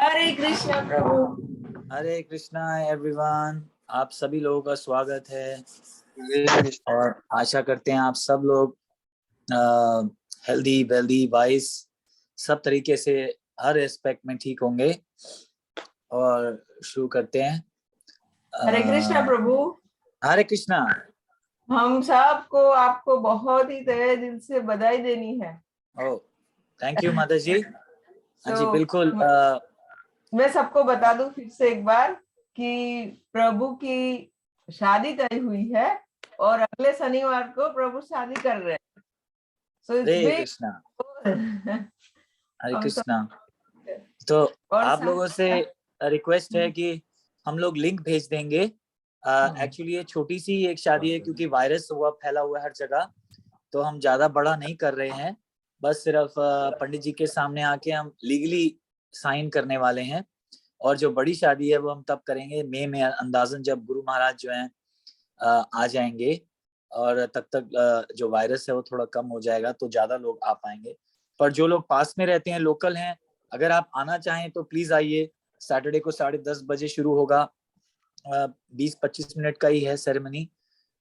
हरे कृष्णा प्रभु। हरे Krishna everyone, आप सभी लोगों का स्वागत है और आशा करते हैं आप सब लोग हेल्दी वेल्दी वाइज सब तरीके से हर एस्पेक्ट में ठीक होंगे। और शुरू करते हैं। हरे कृष्णा प्रभु। हरे कृष्णा। हम सबको आपको बहुत ही तहे दिल से बधाई देनी है। ओह, थैंक यू माता जी। हाँ जी, बिल्कुल। मैं सबको बता दूं फिर से एक बार कि प्रभु की शादी तय हुई है और अगले शनिवार को प्रभु शादी कर रहे हैं। हरे कृष्णा। हरे हम सब कृष्णा। तो और आप लोगों से रिक्वेस्ट है कि हम लोग लिंक भेज देंगे। एक्चुअली ये छोटी सी एक शादी है क्योंकि वायरस हुआ फैला हुआ है हर जगह, तो हम ज्यादा बड़ा नहीं कर रहे हैं। बस सिर्फ पंडित जी के सामने आके हम लीगली साइन करने वाले हैं। और जो बड़ी शादी है वो हम तब करेंगे मई में अंदाजन, जब गुरु महाराज जो हैं आ जाएंगे और तब तक जो वायरस है वो थोड़ा कम हो जाएगा तो ज्यादा लोग आ पाएंगे। पर जो लोग पास में रहते हैं, लोकल हैं, अगर आप आना चाहें तो प्लीज आइए। सैटरडे को 10:30 शुरू होगा। 20-25 मिनट का ही है सेरेमनी।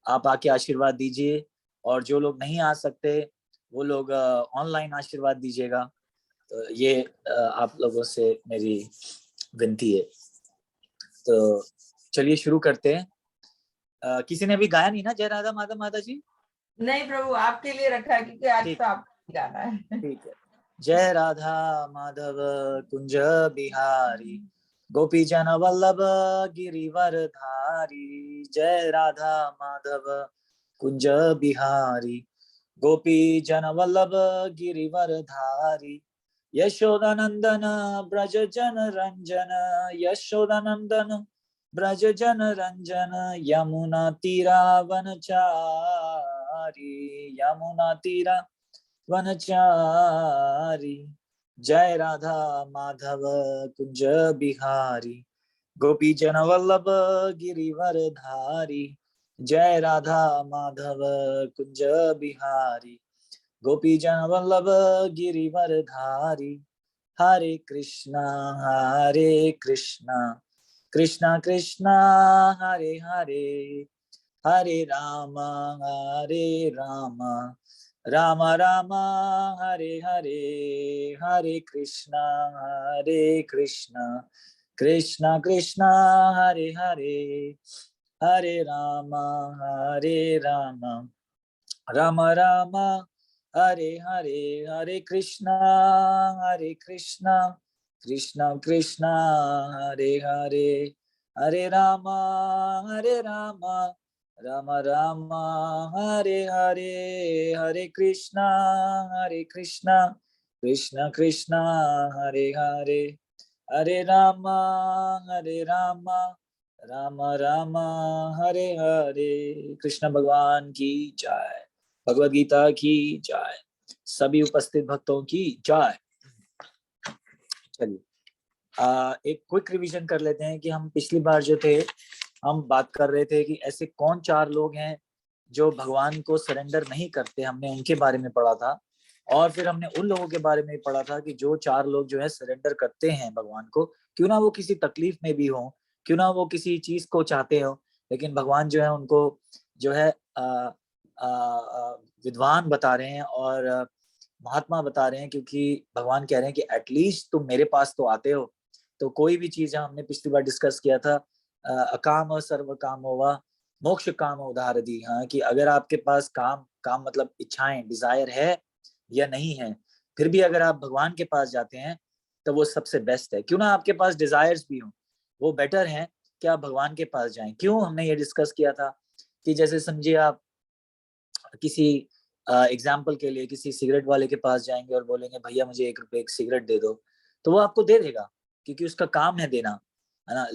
आप आके आशीर्वाद दीजिए और जो लोग नहीं आ सकते वो लोग ऑनलाइन आशीर्वाद दीजिएगा। तो ये आप लोगों से मेरी विनती है। तो चलिए शुरू करते हैं। किसी ने अभी गाया नहीं ना जय राधा माधव माता जी? नहीं प्रभु, आपके लिए रखा है क्योंकि आज तो आपका गाना है। ठीक है। जय राधा माधव कुंज बिहारी, गोपी जन वल्लभ गिरिवर धारी। जय राधा माधव कुंज बिहारी, गोपी जन वल्लभ गिरिवर धारी। यशोदानंदन ब्रज जन रंजन, यशोदानंदन ब्रज जन रंजन। यमुना तीरा वनचारी, यमुना तीरा वनचारी। जय राधा माधव कुंज बिहारी, गोपी जन वल्लभ गिरिवर धारी। जय राधा माधव कुंज बिहारी, गोपी जन वल्लभ गिरिवर धारी। हरे कृष्णा कृष्णा कृष्णा हरे हरे, हरे राम राम राम हरे हरे। हरे कृष्णा कृष्णा कृष्णा हरे हरे, हरे राम राम राम हरे हरे। हरे कृष्णा कृष्णा कृष्णा हरे हरे, हरे राम राम राम हरे हरे। हरे कृष्णा कृष्णा कृष्णा हरे हरे, हरे राम राम राम हरे हरे। कृष्ण भगवान की जय, भगवद गीता की जय, सभी उपस्थित भक्तों की जय। चलिए एक क्विक रिवीजन कर लेते हैं कि हम पिछली बार जो थे हम बात कर रहे थे कि ऐसे कौन 4 लोग हैं जो भगवान को सरेंडर नहीं करते, हमने उनके बारे में पढ़ा था। और फिर हमने उन लोगों के बारे में पढ़ा था कि जो 4 लोग जो है सरेंडर करते हैं भगवान को, क्यों ना वो किसी तकलीफ में भी हो, क्यों ना वो किसी चीज को चाहते हो, लेकिन भगवान जो है उनको जो है विद्वान बता रहे हैं और महात्मा बता रहे हैं। क्योंकि भगवान कह रहे हैं कि एटलीस्ट तुम मेरे पास तो आते हो। तो कोई भी चीज हमने पिछली बार डिस्कस किया था, अकाम सर्व काम होवा मोक्ष काम उधार दी। हाँ, कि अगर आपके पास काम मतलब इच्छाएं, डिजायर है या नहीं है, फिर भी अगर आप भगवान के पास जाते हैं तो वो सबसे बेस्ट है। क्यों ना आपके पास डिजायर्स भी हों, वो बेटर है कि आप भगवान के पास जाएं। क्यों हमने ये डिस्कस किया था कि जैसे समझिए आप किसी एग्जाम्पल के लिए किसी सिगरेट वाले के पास जाएंगे और बोलेंगे भैया मुझे 1 रुपए एक सिगरेट दे दो, तो वो आपको दे देगा क्योंकि उसका काम है देना, है ना।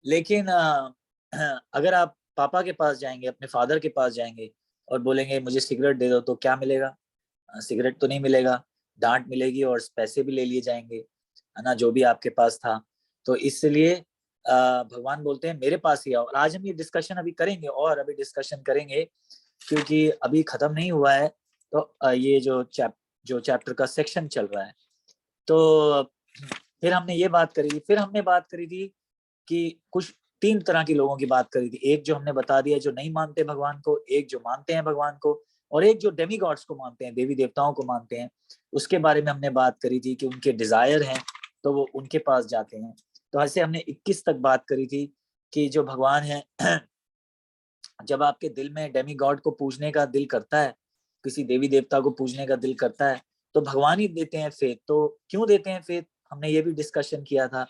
लेकिन अगर आप पापा के पास जाएंगे, अपने फादर के पास जाएंगे और बोलेंगे मुझे सिगरेट दे दो, तो क्या मिलेगा? सिगरेट तो नहीं मिलेगा, डांट मिलेगी और पैसे भी ले लिए जाएंगे, है ना, जो भी आपके पास था। तो इसलिए भगवान बोलते हैं मेरे पास ही आओ। और आज हम ये डिस्कशन अभी करेंगे और अभी डिस्कशन करेंगे क्योंकि अभी खत्म नहीं हुआ है। तो ये जो चैप्टर का सेक्शन चल रहा है। तो फिर हमने ये बात करी थी, फिर हमने बात करी थी कि कुछ 3 तरह के लोगों की बात करी थी। एक जो हमने बता दिया जो नहीं मानते भगवान को, एक जो मानते हैं भगवान को, और एक जो डेमीगॉड्स को मानते हैं, देवी देवताओं को मानते हैं। उसके बारे में हमने बात करी थी कि उनके डिजायर हैं तो वो उनके पास जाते हैं। तो ऐसे हमने 21 तक बात करी थी कि जो भगवान है, जब आपके दिल में डेमी गॉड को पूजने का दिल करता है, किसी देवी देवता को पूजने का दिल करता है, तो भगवान ही देते हैं फेथ। तो क्यों देते हैं फेथ, हमने ये भी डिस्कशन किया था।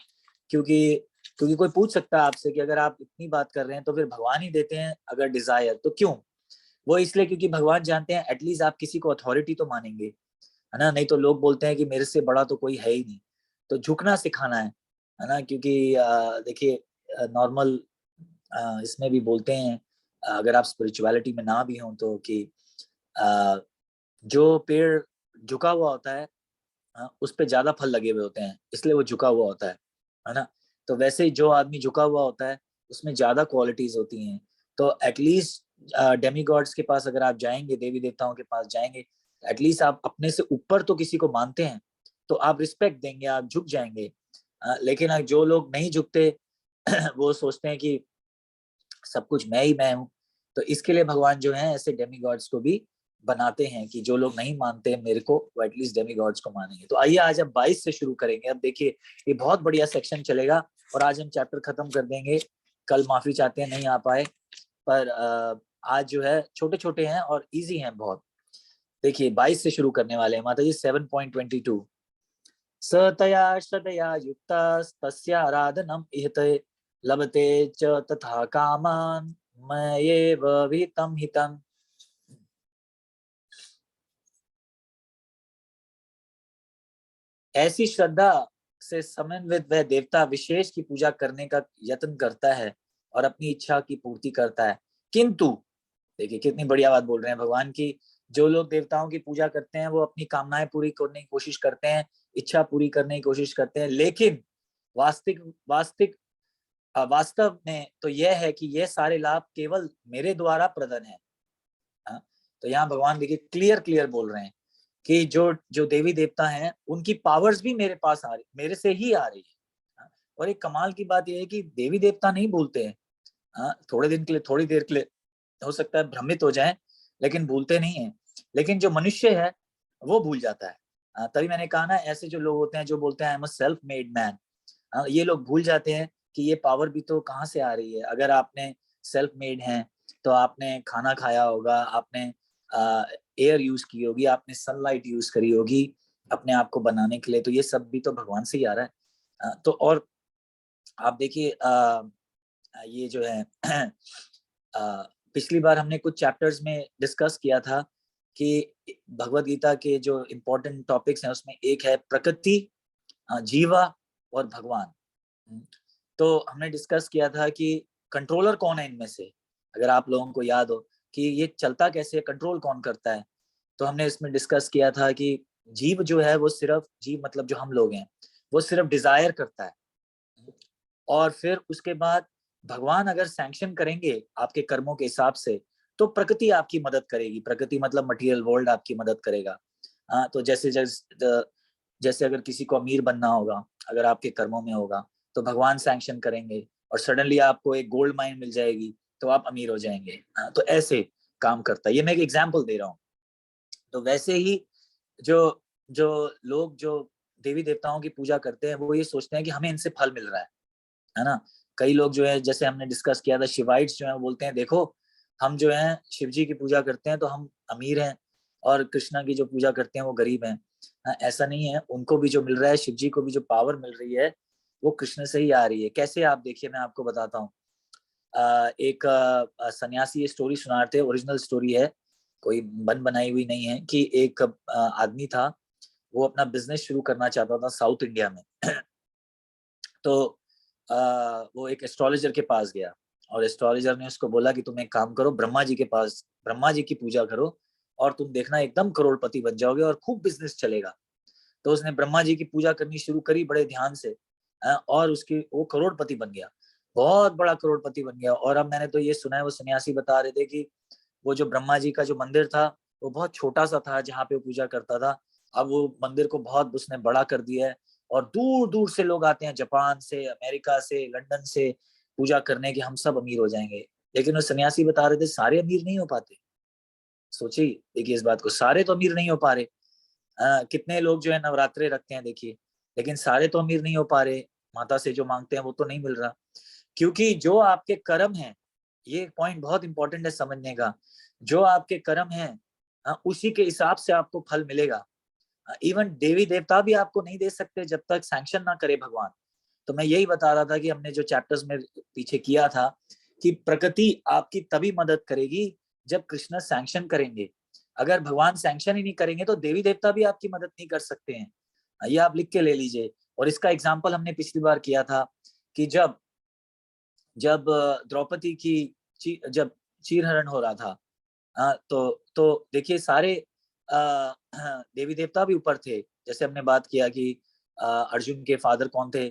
क्योंकि क्योंकि कोई पूछ सकता है आपसे कि अगर आप इतनी बात कर रहे हैं तो फिर भगवान ही देते हैं अगर डिजायर, तो क्यों? वो इसलिए क्योंकि भगवान जानते हैं एटलीस्ट आप किसी को अथॉरिटी तो मानेंगे, है ना। नहीं तो लोग बोलते हैं कि मेरे से बड़ा तो कोई है ही नहीं। तो झुकना सिखाना है ना। क्योंकि देखिए नॉर्मल इसमें भी बोलते हैं, अगर आप स्पिरिचुअलिटी में ना भी हो तो, कि जो पेड़ झुका हुआ होता है उस पे ज्यादा फल लगे हुए होते हैं, इसलिए वो झुका हुआ होता है ना। तो वैसे ही जो आदमी झुका हुआ होता है उसमें ज्यादा क्वालिटीज होती हैं। तो एटलीस्ट डेमीगॉड्स के पास अगर आप जाएंगे, देवी देवताओं के पास जाएंगे, एटलीस्ट आप अपने से ऊपर तो किसी को मानते हैं, तो आप रिस्पेक्ट देंगे, आप झुक जाएंगे। लेकिन जो लोग नहीं झुकते वो सोचते हैं कि सब कुछ मैं ही मैं हूँ। तो इसके लिए भगवान जो है ऐसे डेमीगॉड्स को भी बनाते हैं कि जो लोग नहीं मानते मेरे को वो एटलीस्ट डेमीगॉड्स को मानेंगे। तो आइए आज हम 22 से शुरू करेंगे। अब देखिए ये बहुत बढ़िया सेक्शन चलेगा और आज हम चैप्टर खत्म कर देंगे। कल माफी चाहते हैं नहीं आ पाए, पर आज जो है छोटे छोटे हैं और इजी हैं बहुत। देखिए 22 से शुरू करने वाले हैं माता जी। 7.22 सतया श्रद्धया युक्ता तस्य आराधनम इहते लभते च तथा कामान मयेव विहितम हितम। ऐसी श्रद्धा से समन्वित वह देवता विशेष की पूजा करने का यत्न करता है और अपनी इच्छा की पूर्ति करता है। किंतु देखिए कितनी बढ़िया बात बोल रहे हैं भगवान की, जो लोग देवताओं की पूजा करते हैं वो अपनी कामनाएं पूरी करने की कोशिश करते हैं, इच्छा पूरी करने की कोशिश करते हैं, लेकिन वास्तविक वास्तविक वास्तव में तो यह है कि यह सारे लाभ केवल मेरे द्वारा प्रदान है। तो यहाँ भगवान देखिए क्लियर क्लियर बोल रहे हैं कि जो जो देवी देवता हैं उनकी पावर्स भी मेरे पास आ रही, मेरे से ही आ रही है। और एक कमाल की बात यह है कि देवी देवता नहीं भूलते हैं। थोड़े दिन के लिए, थोड़ी देर के लिए हो सकता है भ्रमित हो जाएं, लेकिन भूलते नहीं है। लेकिन जो मनुष्य है वो भूल जाता है। तभी मैंने कहा ना, ऐसे जो लोग होते हैं जो बोलते हैं I am a self made man, ये लोग भूल जाते हैं कि ये पावर भी तो कहाँ से आ रही है। अगर आपने सेल्फ मेड हैं तो आपने खाना खाया होगा, आपने एयर यूज की होगी, आपने सनलाइट यूज करी होगी अपने आप को बनाने के लिए, तो ये सब भी तो भगवान से ही आ रहा है। तो और आप देखिए ये जो है पिछली बार हमने कुछ चैप्टर्स में डिस्कस किया था कि भगवत गीता के जो इम्पोर्टेंट टॉपिक्स हैं उसमें एक है प्रकृति, जीवा और भगवान। तो हमने डिस्कस किया था कि कंट्रोलर कौन है इनमें से, अगर आप लोगों को याद हो कि ये चलता कैसे, कंट्रोल कौन करता है। तो हमने इसमें डिस्कस किया था कि जीव जो है वो सिर्फ, जीव मतलब जो हम लोग हैं, वो सिर्फ डिजायर करता है। और फिर उसके बाद भगवान अगर सैंक्शन करेंगे आपके कर्मों के हिसाब से तो प्रकृति आपकी मदद करेगी। प्रकृति मतलब मटेरियल वर्ल्ड आपकी मदद करेगा। तो जैसे अगर किसी को अमीर बनना होगा, अगर आपके कर्मों में होगा तो भगवान सैंक्शन करेंगे और सडनली आपको एक गोल्ड माइन मिल जाएगी तो आप अमीर हो जाएंगे। तो ऐसे काम करता है। ये मैं एक एग्जाम्पल दे रहा हूँ। तो वैसे ही जो जो लोग जो देवी देवताओं की पूजा करते हैं वो ये सोचते हैं कि हमें इनसे फल मिल रहा है ना। कई लोग जो है, जैसे हमने डिस्कस किया था, शिवाइट्स जो है बोलते हैं देखो हम जो है शिव जी की पूजा करते हैं तो हम अमीर हैं और कृष्णा की जो पूजा करते हैं वो गरीब हैं। ऐसा नहीं है, उनको भी जो मिल रहा है, शिव जी को भी जो पावर मिल रही है वो कृष्ण से ही आ रही है। कैसे, आप देखिए मैं आपको बताता हूँ। एक सन्यासी ये स्टोरी सुनाते हैं, ओरिजिनल स्टोरी है, कोई बन बनाई हुई नहीं है, कि एक आदमी था, वो अपना बिजनेस शुरू करना चाहता था साउथ इंडिया में। तो वो एक एस्ट्रोलॉजर के पास गया और एस्ट्रोलॉजर ने उसको बोला कि तुम एक काम करो, ब्रह्मा जी के पास, ब्रह्मा जी की पूजा करो और तुम देखना एकदम करोड़पति बन जाओगे और खूब बिजनेस चलेगा। तो उसने ब्रह्मा जी की पूजा करनी शुरू करी बड़े ध्यान से, और उसकी वो करोड़पति बन गया, बहुत बड़ा करोड़पति बन गया। और अब मैंने तो ये सुना है, वो सन्यासी बता रहे थे कि वो जो ब्रह्मा जी का जो मंदिर था वो बहुत छोटा सा था जहाँ पे वो पूजा करता था। अब वो मंदिर को बहुत उसने बड़ा कर दिया है और दूर दूर से लोग आते हैं, जापान से, अमेरिका से, लंदन से पूजा करने, कि हम सब अमीर हो जाएंगे। लेकिन वो सन्यासी बता रहे थे सारे अमीर नहीं हो पाते। सोचिए, देखिए इस बात को, सारे तो अमीर नहीं हो पा रहे। कितने लोग जो है नवरात्रे रखते हैं देखिए, लेकिन सारे तो अमीर नहीं हो पा रहे, माता से जो मांगते हैं वो तो नहीं मिल रहा। क्योंकि जो आपके कर्म है, ये पॉइंट बहुत इंपॉर्टेंट है समझने का, जो आपके कर्म है उसी के हिसाब से आपको फल मिलेगा। इवन देवी देवता भी आपको नहीं दे सकते जब तक सैंक्शन ना करे भगवान। तो मैं यही बता रहा था कि हमने जो चैप्टर्स में पीछे किया था कि प्रकृति आपकी तभी मदद करेगी जब कृष्ण सैंक्शन करेंगे। अगर भगवान सैंक्शन ही नहीं करेंगे तो देवी देवता भी आपकी मदद नहीं कर सकते हैं। ये आप लिख के ले लीजिए। और इसका एग्जाम्पल हमने पिछली बार किया था कि जब जब द्रौपदी की जब चीरहरण हो रहा था, तो देखिए सारे देवी देवता भी ऊपर थे। जैसे हमने बात किया कि अर्जुन के फादर कौन थे,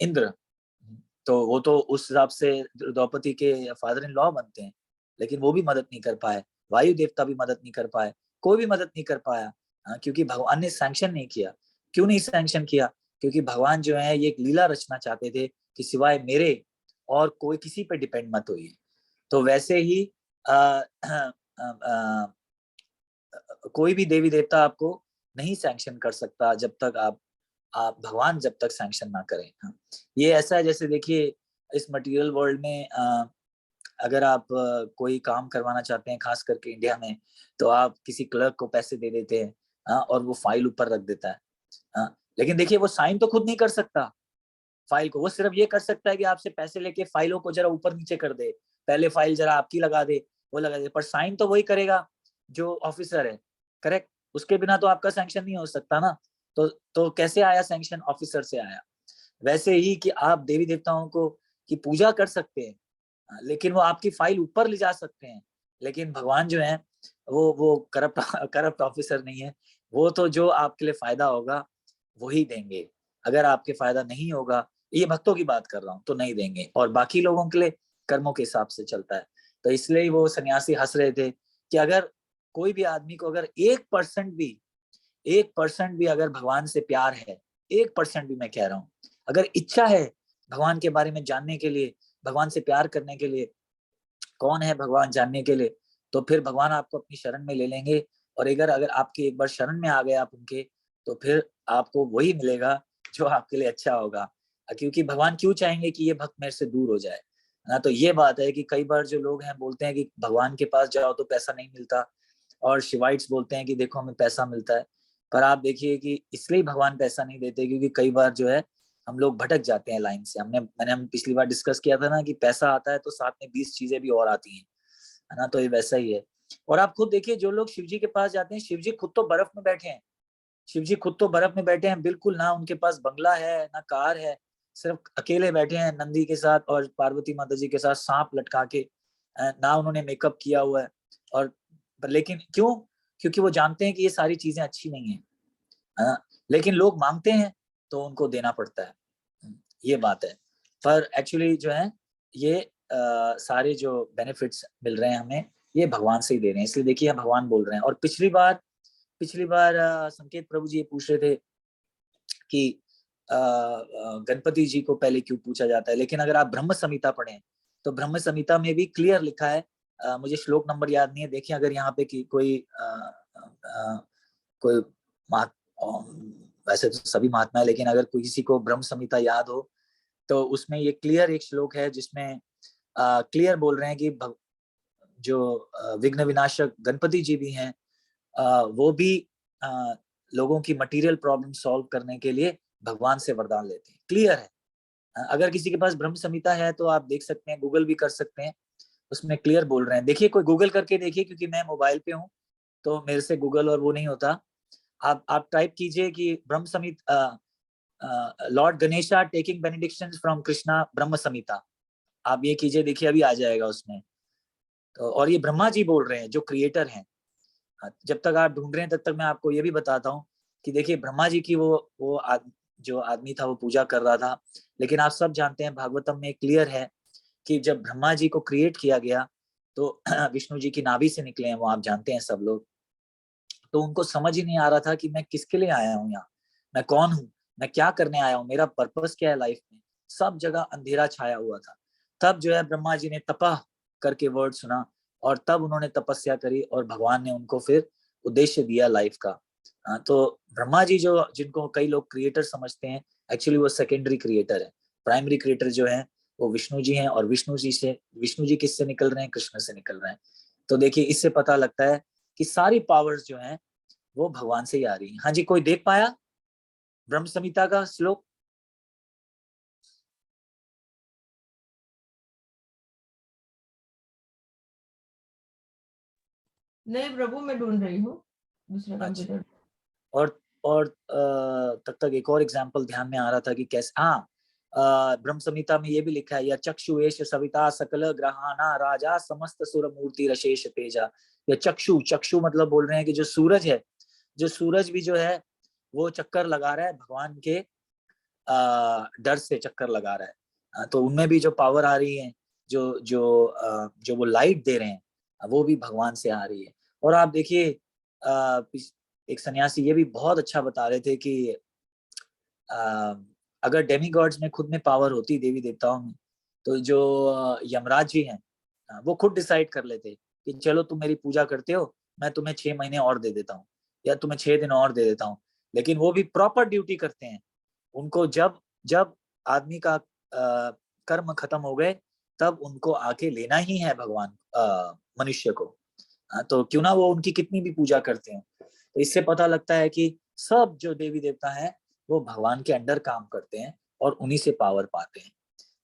इंद्र। तो वो तो उस हिसाब से द्रौपदी के फादर इन लॉ बनते हैं, लेकिन वो भी मदद नहीं कर पाए। वायु देवता भी मदद नहीं कर पाए, कोई भी मदद नहीं कर पाया, क्योंकि भगवान ने सैंक्शन नहीं किया। क्यों नहीं सैंक्शन किया? क्योंकि भगवान जो है ये एक लीला रचना चाहते थे कि सिवाय मेरे और कोई किसी पे डिपेंड मत होइए। तो वैसे ही कोई भी देवी देवता आपको नहीं सैंक्शन कर सकता जब तक आप भगवान जब तक सैंक्शन ना करें। ये ऐसा है जैसे देखिए इस मटेरियल वर्ल्ड में अगर आप कोई काम करवाना चाहते हैं, खास करके इंडिया में, तो आप किसी क्लर्क को पैसे दे देते हैं और वो फाइल ऊपर रख देता है। लेकिन देखिए वो साइन तो खुद नहीं कर सकता फाइल को, वो सिर्फ ये कर सकता है कि आपसे पैसे लेके फाइलों को जरा ऊपर नीचे कर दे, पहले फाइल जरा आपकी लगा दे, वो लगा दे, पर साइन तो वही करेगा जो ऑफिसर है। करेक्ट? उसके बिना तो आपका सैंक्शन नहीं हो सकता ना। तो कैसे आया सैंक्शन? ऑफिसर से आया। वैसे ही कि आप देवी देवताओं को की पूजा कर सकते हैं, लेकिन वो आपकी फाइल ऊपर ले जा सकते हैं। लेकिन भगवान जो है वो करप्ट ऑफिसर नहीं है। वो तो जो आपके लिए फायदा होगा वही देंगे। अगर आपके फायदा नहीं होगा, ये भक्तों की बात कर रहा हूँ, तो नहीं देंगे। और बाकी लोगों के लिए कर्मों के हिसाब से चलता है। तो इसलिए वो सन्यासी हंस रहे थे कि अगर कोई भी आदमी को अगर 1% भी अगर भगवान से प्यार है, 1% भी, मैं कह रहा हूँ, अगर इच्छा है भगवान के बारे में जानने के लिए, भगवान से प्यार करने के लिए, कौन है भगवान जानने के लिए, तो फिर भगवान आपको अपनी शरण में ले लेंगे। और अगर अगर आपकी एक बार शरण में आ गए आप उनके, तो फिर आपको वही मिलेगा जो आपके लिए अच्छा होगा। क्योंकि भगवान क्यों चाहेंगे कि ये भक्त मेरे से दूर हो जाए ना। तो ये बात है कि कई बार जो लोग हैं बोलते हैं कि भगवान के पास जाओ तो पैसा नहीं मिलता, और शिवाइट्स बोलते हैं कि देखो हमें पैसा मिलता है। पर आप देखिए कि इसलिए भगवान पैसा नहीं देते क्योंकि कई बार जो है हम लोग भटक जाते हैं लाइन से। हम पिछली बार डिस्कस किया था ना कि पैसा आता है तो साथ में 20 चीजें भी और आती हैं, है ना। तो ये वैसा ही है। और आप खुद देखिए, जो लोग शिव जी के पास जाते हैं, शिव जी खुद तो बर्फ में बैठे हैं। शिव जी खुद तो बर्फ में बैठे हैं, बिल्कुल ना उनके पास बंगला है ना कार है, सिर्फ अकेले बैठे हैं नंदी के साथ और पार्वती माता जी के साथ सांप लटका के। ना उन्होंने मेकअप किया हुआ है। और लेकिन क्यों? क्योंकि वो जानते हैं कि ये सारी चीजें अच्छी नहीं है, लेकिन लोग मांगते हैं तो उनको देना पड़ता है। ये बात है। पर एक्चुअली जो है ये सारे जो बेनिफिट्स मिल रहे हैं हमें, ये भगवान से ही दे रहे हैं। इसलिए देखिए भगवान बोल रहे हैं। और पिछली बार संकेत प्रभु जी ये पूछ रहे थे कि गणपति जी को पहले क्यों पूछा जाता है। लेकिन अगर आप ब्रह्म संहिता पढ़ें तो ब्रह्म संहिता में भी क्लियर लिखा है, मुझे श्लोक नंबर याद नहीं है, देखिए अगर यहाँ पे कोई वैसे तो सभी महात्मा है, लेकिन अगर किसी को ब्रह्म संहिता याद हो तो उसमें ये क्लियर एक श्लोक है जिसमें क्लियर बोल रहे हैं कि जो विघ्न विनाशक गणपति जी भी हैं, वो भी लोगों की मटेरियल प्रॉब्लम सॉल्व करने के लिए भगवान से वरदान लेते हैं। क्लियर है। अगर किसी के पास ब्रह्म संहिता है तो आप देख सकते हैं, गूगल भी कर सकते हैं, उसमें क्लियर बोल रहे हैं। देखिए कोई गूगल करके देखिए, क्योंकि मैं मोबाइल पे हूँ तो मेरे से गूगल और वो नहीं होता। आप टाइप कीजिए कि Brahma Samhita, lord Ganesha taking benedictions from Krishna Brahma Samhita, आप ये कीजिए, देखिए अभी आ जाएगा उसमें। तो और ये ब्रह्मा जी बोल रहे हैं जो क्रिएटर हैं। जब तक आप ढूंढ रहे हैं तब तक मैं आपको ये भी बताता हूँ कि देखिए ब्रह्मा जी की जो आदमी था वो पूजा कर रहा था। लेकिन आप सब जानते हैं भागवतम में क्लियर है कि जब ब्रह्मा जी को क्रिएट किया गया तो विष्णु जी की नाभि से निकले हैं, वो आप जानते हैं सब लोग। तो उनको समझ ही नहीं आ रहा था कि मैं किसके लिए आया हूँ यहाँ, मैं कौन हूँ, मैं क्या करने आया हूँ, मेरा पर्पस क्या है लाइफ में, सब जगह अंधेरा छाया हुआ था। तब जो है ब्रह्मा जी ने तपह करके वर्ड सुना और तब उन्होंने तपस्या करी और भगवान ने उनको फिर उद्देश्य दिया लाइफ का। तो ब्रह्मा जी जो जिनको कई लोग क्रिएटर समझते हैं, एक्चुअली वो सेकेंडरी क्रिएटर है। प्राइमरी क्रिएटर जो है वो विष्णु जी हैं और विष्णु जी किससे निकल रहे हैं, कृष्ण से निकल रहे हैं। तो देखिए इससे पता लगता है कि सारी पावर्स जो हैं वो भगवान से ही आ रही है। हाँ जी, कोई देख पाया ब्रह्म संहिता का श्लोक? नहीं प्रभु, मैं ढूंढ रही हूँ दूसरे अच्छा, कंप्यूटर। और तब तक एक और एग्जांपल ध्यान में आ रहा था कि कैसे, हाँ, ब्रह्म संहिता में ये भी लिखा है, या चक्षु एष सविता सकल ग्रहाना राजा समस्त सुर मूर्ति रशेष तेजा। या चक्षु, चक्षु मतलब बोल रहे हैं कि जो सूरज है, जो सूरज भी जो है वो चक्कर लगा रहा है भगवान के डर से चक्कर लगा रहा है। तो उनमें भी जो पावर आ रही है, जो जो जो वो लाइट दे रहे हैं, वो भी भगवान से आ रही है। और आप देखिए एक सन्यासी ये भी बहुत अच्छा बता रहे थे कि अगर डेमीगॉड्स में खुद में पावर होती, देवी देवताओं में, तो जो यमराज जी हैं वो खुद डिसाइड कर लेते कि चलो तुम मेरी पूजा करते हो, मैं तुम्हें 6 महीने और दे देता हूँ या तुम्हें 6 दिन और दे देता हूँ। लेकिन वो भी प्रॉपर ड्यूटी करते हैं। उनको जब जब आदमी का कर्म खत्म हो गए तब उनको आके लेना ही है भगवान मनुष्य को। तो क्यों ना वो उनकी कितनी भी पूजा करते हैं। तो इससे पता लगता है कि सब जो देवी देवता हैं वो भगवान के अंडर काम करते हैं और उन्हीं से पावर पाते हैं।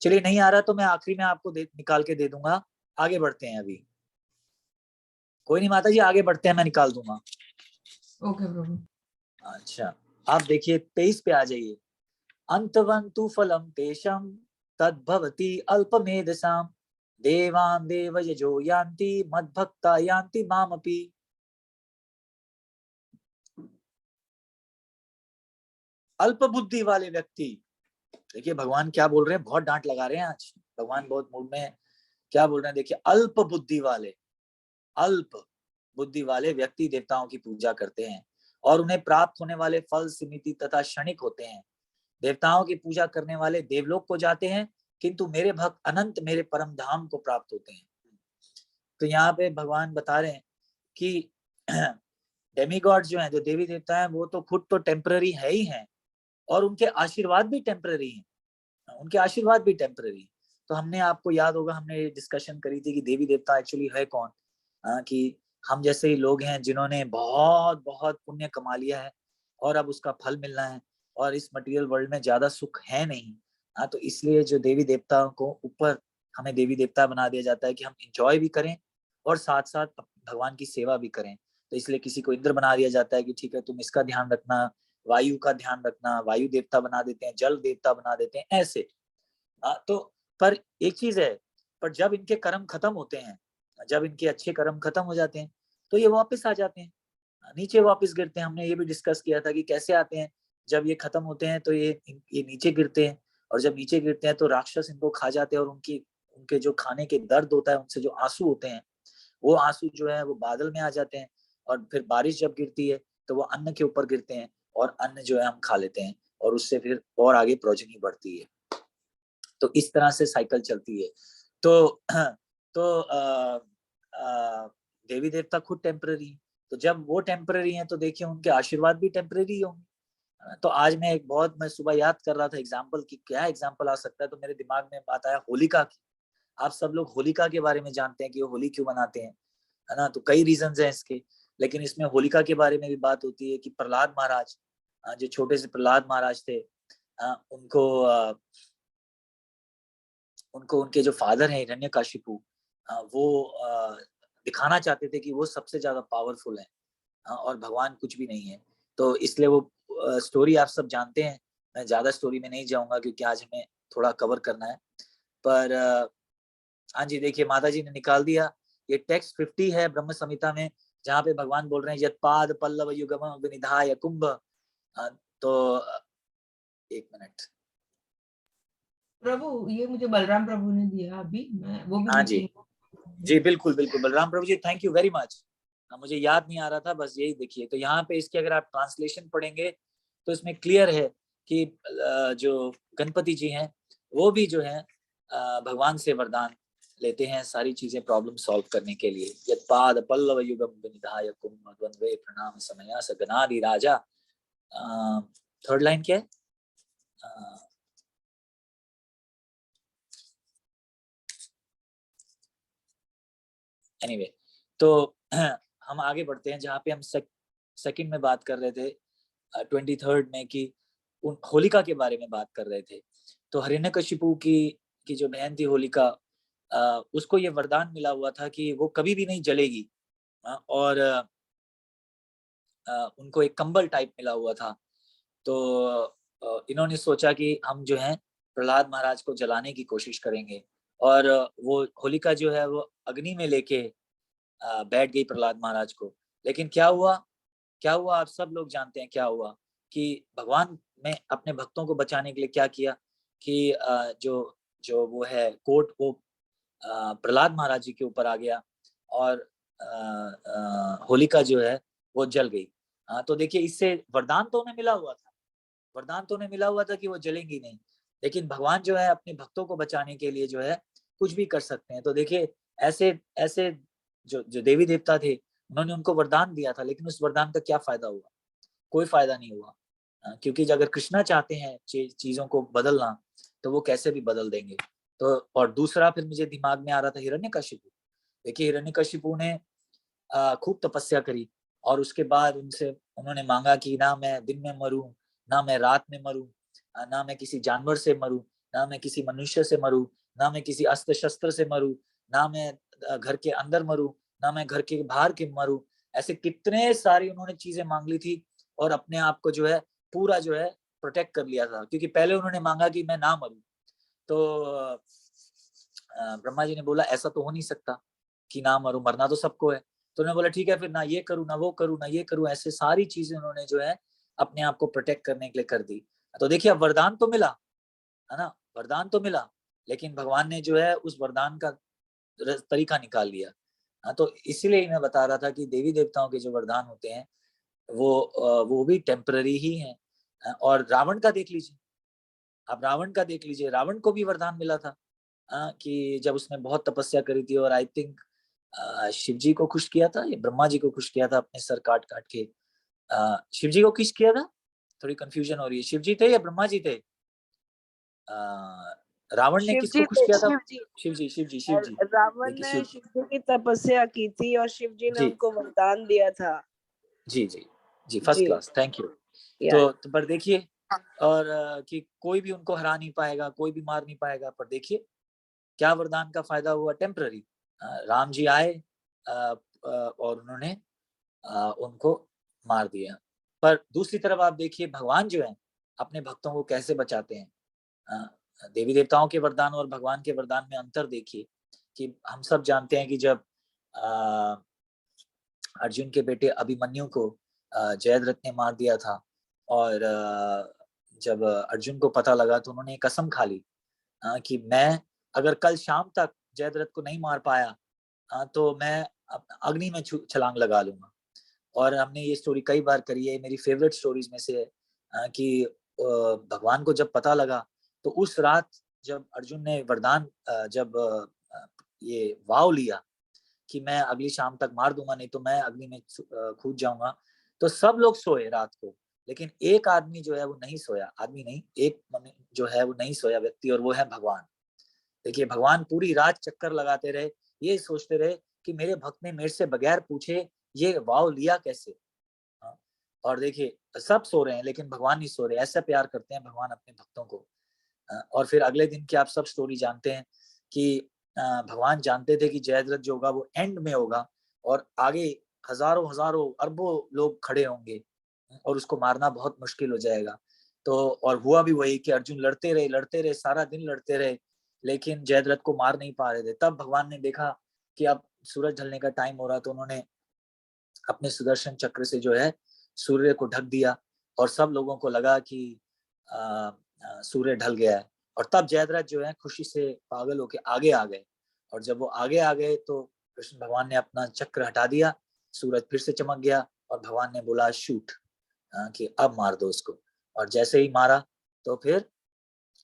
चलिए, नहीं आ रहा तो मैं आखिरी में आपको निकाल के दे दूंगा। आगे बढ़ते हैं अभी। कोई नहीं माता जी, आगे बढ़ते हैं, मैं निकाल दूंगा। ओके प्रभु। अच्छा, आप देखिए 23 पे आ जाइए। अंतवन्तु फलम तेषां तद्भवति अल्पमेधसाम् देवान् देवयजो यान्ति मद्भक्ता यान्ति मामपि। अल्प बुद्धि वाले व्यक्ति, देखिए भगवान क्या बोल रहे हैं, बहुत डांट लगा रहे हैं आज भगवान, बहुत मूड में है। क्या बोल रहे हैं देखिए, अल्प बुद्धि वाले व्यक्ति देवताओं की पूजा करते हैं और उन्हें प्राप्त होने वाले फल सीमित तथा क्षणिक होते हैं। देवताओं की पूजा करने वाले देवलोक को जाते हैं, किंतु मेरे भक्त अनंत मेरे परम धाम को प्राप्त होते हैं। तो यहाँ पे भगवान बता रहे हैं कि डेमीगॉड जो हैं, जो देवी देवता हैं, वो तो खुद तो टेम्पररी है ही हैं और उनके आशीर्वाद भी टेम्पररी हैं, उनके आशीर्वाद भी टेम्पररी। तो हमने, आपको याद होगा, हमने डिस्कशन करी थी कि देवी देवता एक्चुअली है कौन। कि हम जैसे ही लोग हैं जिन्होंने बहुत बहुत पुण्य कमा लिया है और अब उसका फल मिलना है और इस मटेरियल वर्ल्ड में ज्यादा सुख है नहीं। तो इसलिए जो देवी देवताओं को ऊपर हमें देवी देवता बना दिया जाता है कि हम इंजॉय भी करें और साथ साथ भगवान की सेवा भी करें। तो इसलिए किसी को इंद्र बना दिया जाता है कि ठीक है तुम इसका ध्यान रखना, वायु का ध्यान रखना, वायु देवता बना देते हैं, जल देवता बना देते हैं, ऐसे। तो पर एक चीज है, पर जब इनके कर्म खत्म होते हैं, जब इनके अच्छे कर्म खत्म हो जाते हैं तो ये वापस आ जाते हैं, नीचे वापस गिरते हैं। हमने ये भी डिस्कस किया था कि कैसे आते हैं। जब ये खत्म होते हैं तो ये नीचे गिरते हैं और जब नीचे गिरते हैं तो राक्षस इनको खा जाते हैं और उनके जो खाने के दर्द होता है, उनसे जो आंसू होते हैं, वो आंसू जो है वो बादल में आ जाते हैं और फिर बारिश जब गिरती है तो वो अन्न के ऊपर गिरते हैं और अन्न जो है हम खा लेते हैं और उससे फिर और आगे प्रोजेनी बढ़ती है। तो इस तरह से साइकिल चलती है। तो तो देवी देवता खुद टेम्पररी, तो जब वो टेम्पररी हैं तो देखिए उनके आशीर्वाद भी टेम्पररी होंगे। तो आज मैं सुबह याद कर रहा था एग्जाम्पल की, क्या एग्जाम्पल आ सकता है, तो मेरे दिमाग में बात आया होलिका की। आप सब लोग होलिका के बारे में जानते हैं कि वो होली क्यों मनाते हैं, है ना। तो कई रीजन है इसके, लेकिन इसमें होलिका के बारे में भी बात होती है कि प्रहलाद महाराज, जो छोटे से प्रहलाद महाराज थे, उनको उनको उनके जो फादर हैं हिरण्यकशिपु, वो दिखाना चाहते थे कि वो सबसे ज्यादा पावरफुल है और भगवान कुछ भी नहीं है। तो इसलिए वो स्टोरी आप सब जानते हैं, मैं ज्यादा स्टोरी में नहीं जाऊंगा क्योंकि आज हमें थोड़ा कवर करना है। पर हाँ जी, देखिए माता जी ने निकाल दिया। ये टेक्स्ट 50 है ब्रह्म संहिता में, जहाँ पे भगवान बोल रहे हैं यत्पाद पल्लव युगम विनिधाय कुंभ। तो एक मिनट, प्रभु ये मुझे बलराम प्रभु ने दिया अभी, मैं वो भी हाँ जी, लिखूंगा। जी बिल्कुल बिल्कुल, बलराम प्रभु जी, थैंक यू वेरी मच। मुझे याद नहीं आ रहा था, बस यही देखिए। तो यहाँ पे इसकी अगर आप ट्रांसलेशन पढ़ेंगे तो इसमें क्लियर है कि जो गणपति जी हैं वो भी जो है भगवान से वरदान लेते हैं सारी चीजें प्रॉब्लम सॉल्व करने के लिए। यत्पाद पल्लव युगम विनिधाय कुम्भद्वंद्वे प्रणाम समया सगनादि राजा। थर्ड लाइन क्या है? एनीवे तो हम आगे बढ़ते हैं जहाँ पे हम सेकंड में बात कर रहे थे 23rd में कि उन होलिका के बारे में बात कर रहे थे। तो हिरण्यकशिपु की जो बहन थी होलिका, उसको ये वरदान मिला हुआ था कि वो कभी भी नहीं जलेगी। और उनको एक कंबल टाइप मिला हुआ था। तो इन्होंने सोचा कि हम जो है प्रहलाद महाराज को जलाने की कोशिश करेंगे, और वो होलिका जो है वो अग्नि में लेके बैठ गई प्रहलाद महाराज को। लेकिन क्या हुआ आप सब लोग जानते हैं क्या हुआ, कि भगवान ने अपने भक्तों को बचाने के लिए क्या किया कि जो वो है कोट वो प्रहलाद महाराज जी के ऊपर आ गया, और होलिका जो है वो जल गई। तो देखिए इससे वरदान तो उन्हें मिला हुआ था कि वो जलेंगी नहीं, लेकिन भगवान जो है अपने भक्तों को बचाने के लिए जो है कुछ भी कर सकते हैं। तो देखिए ऐसे ऐसे जो देवी देवता थे उन्होंने उनको वरदान दिया था, लेकिन उस वरदान का क्या फायदा हुआ? कोई फायदा नहीं हुआ। क्योंकि अगर कृष्णा चाहते हैं चीजों को बदलना तो वो कैसे भी बदल देंगे। तो और दूसरा फिर मुझे दिमाग में आ रहा था हिरण्यकशिपु। देखिए हिरण्यकशिपु ने खूब तपस्या करी, और उसके बाद उन्होंने मांगा कि ना मैं दिन में मरूं, ना मैं रात में मरूं, ना मैं किसी जानवर से मरूं, ना मैं किसी मनुष्य से मरूं, ना मैं किसी अस्त्र शस्त्र से मरूं, ना मैं घर के अंदर मरूं, ना मैं घर के बाहर के मरूं। ऐसे कितने सारी उन्होंने चीजें मांग ली थी, और अपने आप को जो है पूरा जो है प्रोटेक्ट कर लिया था। क्योंकि पहले उन्होंने मांगा कि मैं ना मरूं, तो ब्रह्मा जी ने बोला ऐसा तो हो नहीं सकता कि ना मरूं, मरना तो सबको है। तो उन्होंने बोला ठीक है, फिर ना ये करूं, ना वो करूं, ना ये करूं। ऐसे सारी चीजें उन्होंने जो है अपने आप को प्रोटेक्ट करने के लिए कर दी। तो देखिए अब वरदान तो मिला, है ना, वरदान तो मिला, लेकिन भगवान ने जो है उस वरदान का तरीका निकाल लिया। तो इसीलिए मैं बता रहा था कि देवी देवताओं के जो वरदान होते हैं वो भी टेम्पररी ही हैं। और रावण का देख लीजिए, आप रावण का देख लीजिए, रावण को भी वरदान मिला था कि जब उसने बहुत तपस्या करी थी, और आई थिंक शिव जी को खुश किया था या ब्रह्मा जी को खुश किया था अपने सर काट काट के। शिव जी को किस किया था? थोड़ी कंफ्यूजन हो रही है, शिव जी थे या ब्रह्मा जी थे? रावण ने शिव किसको जी खुश थे, किया था? शिव जी। शिव जी, शिव जी, शिव जी। रावण देखिए ने शिव शिव जी की तपस्या की थी और शिव जी ने जी उनको वरदान दिया था। जी जी जी, फर्स्ट जी क्लास, थैंक यू। या तो पर देखिए, और कि कोई भी उनको हरा नहीं पाएगा, कोई भी मार नहीं पाएगा। पर देखिए क्या वरदान का फायदा हुआ? टेम्पररी। राम जी आए और उन्होंने उनको मार दिया। पर दूसरी तरफ आप देखिए भगवान जो है अपने भक्तों को कैसे बचाते हैं। देवी देवताओं के वरदान और भगवान के वरदान में अंतर देखिए, कि हम सब जानते हैं कि जब अर्जुन के बेटे अभिमन्यु को जयद्रथ ने मार दिया था, और जब अर्जुन को पता लगा तो उन्होंने एक कसम खा ली कि मैं अगर कल शाम तक जयद्रथ को नहीं मार पाया तो मैं अग्नि में छलांग लगा लूंगा। और हमने ये स्टोरी कई बार करी है, मेरी फेवरेट स्टोरीज में से है कि भगवान को जब पता लगा तो उस रात जब अर्जुन ने वरदान जब ये वाव लिया कि मैं अगली शाम तक मार दूंगा, नहीं तो मैं अग्नि में कूद जाऊंगा, तो सब लोग सोए रात को, लेकिन एक आदमी जो है वो नहीं सोया। आदमी नहीं, एक जो है वो नहीं सोया व्यक्ति, और वो है भगवान। देखिए भगवान पूरी रात चक्कर लगाते रहे, ये सोचते रहे कि मेरे भक्त ने मेरे से बगैर पूछे ये वाव लिया कैसे। और देखिए सब सो रहे हैं लेकिन भगवान नहीं सो रहे। ऐसा प्यार करते हैं भगवान अपने भक्तों को। और फिर अगले दिन की आप सब स्टोरी जानते हैं कि भगवान जानते थे कि जयद्रथ जो होगा वो एंड में होगा, और आगे हजारों हजारों अरबों लोग खड़े होंगे और उसको मारना बहुत मुश्किल हो जाएगा। तो और हुआ भी वही कि अर्जुन लड़ते रहे, सारा दिन लड़ते रहे, लेकिन जयद्रथ को मार नहीं पा रहे थे। तब भगवान ने देखा कि अब सूरज ढलने का टाइम हो रहा, तो उन्होंने अपने सुदर्शन चक्र से जो है सूर्य को ढक दिया, और सब लोगों को लगा कि सूर्य ढल गया है। और तब जयद्रथ जो है खुशी से पागल होके आगे आ गए, और जब वो आगे आ गए तो कृष्ण भगवान ने अपना चक्र हटा दिया, सूरज फिर से चमक गया, और भगवान ने बोला शूट, कि अब मार दो उसको। और जैसे ही मारा तो फिर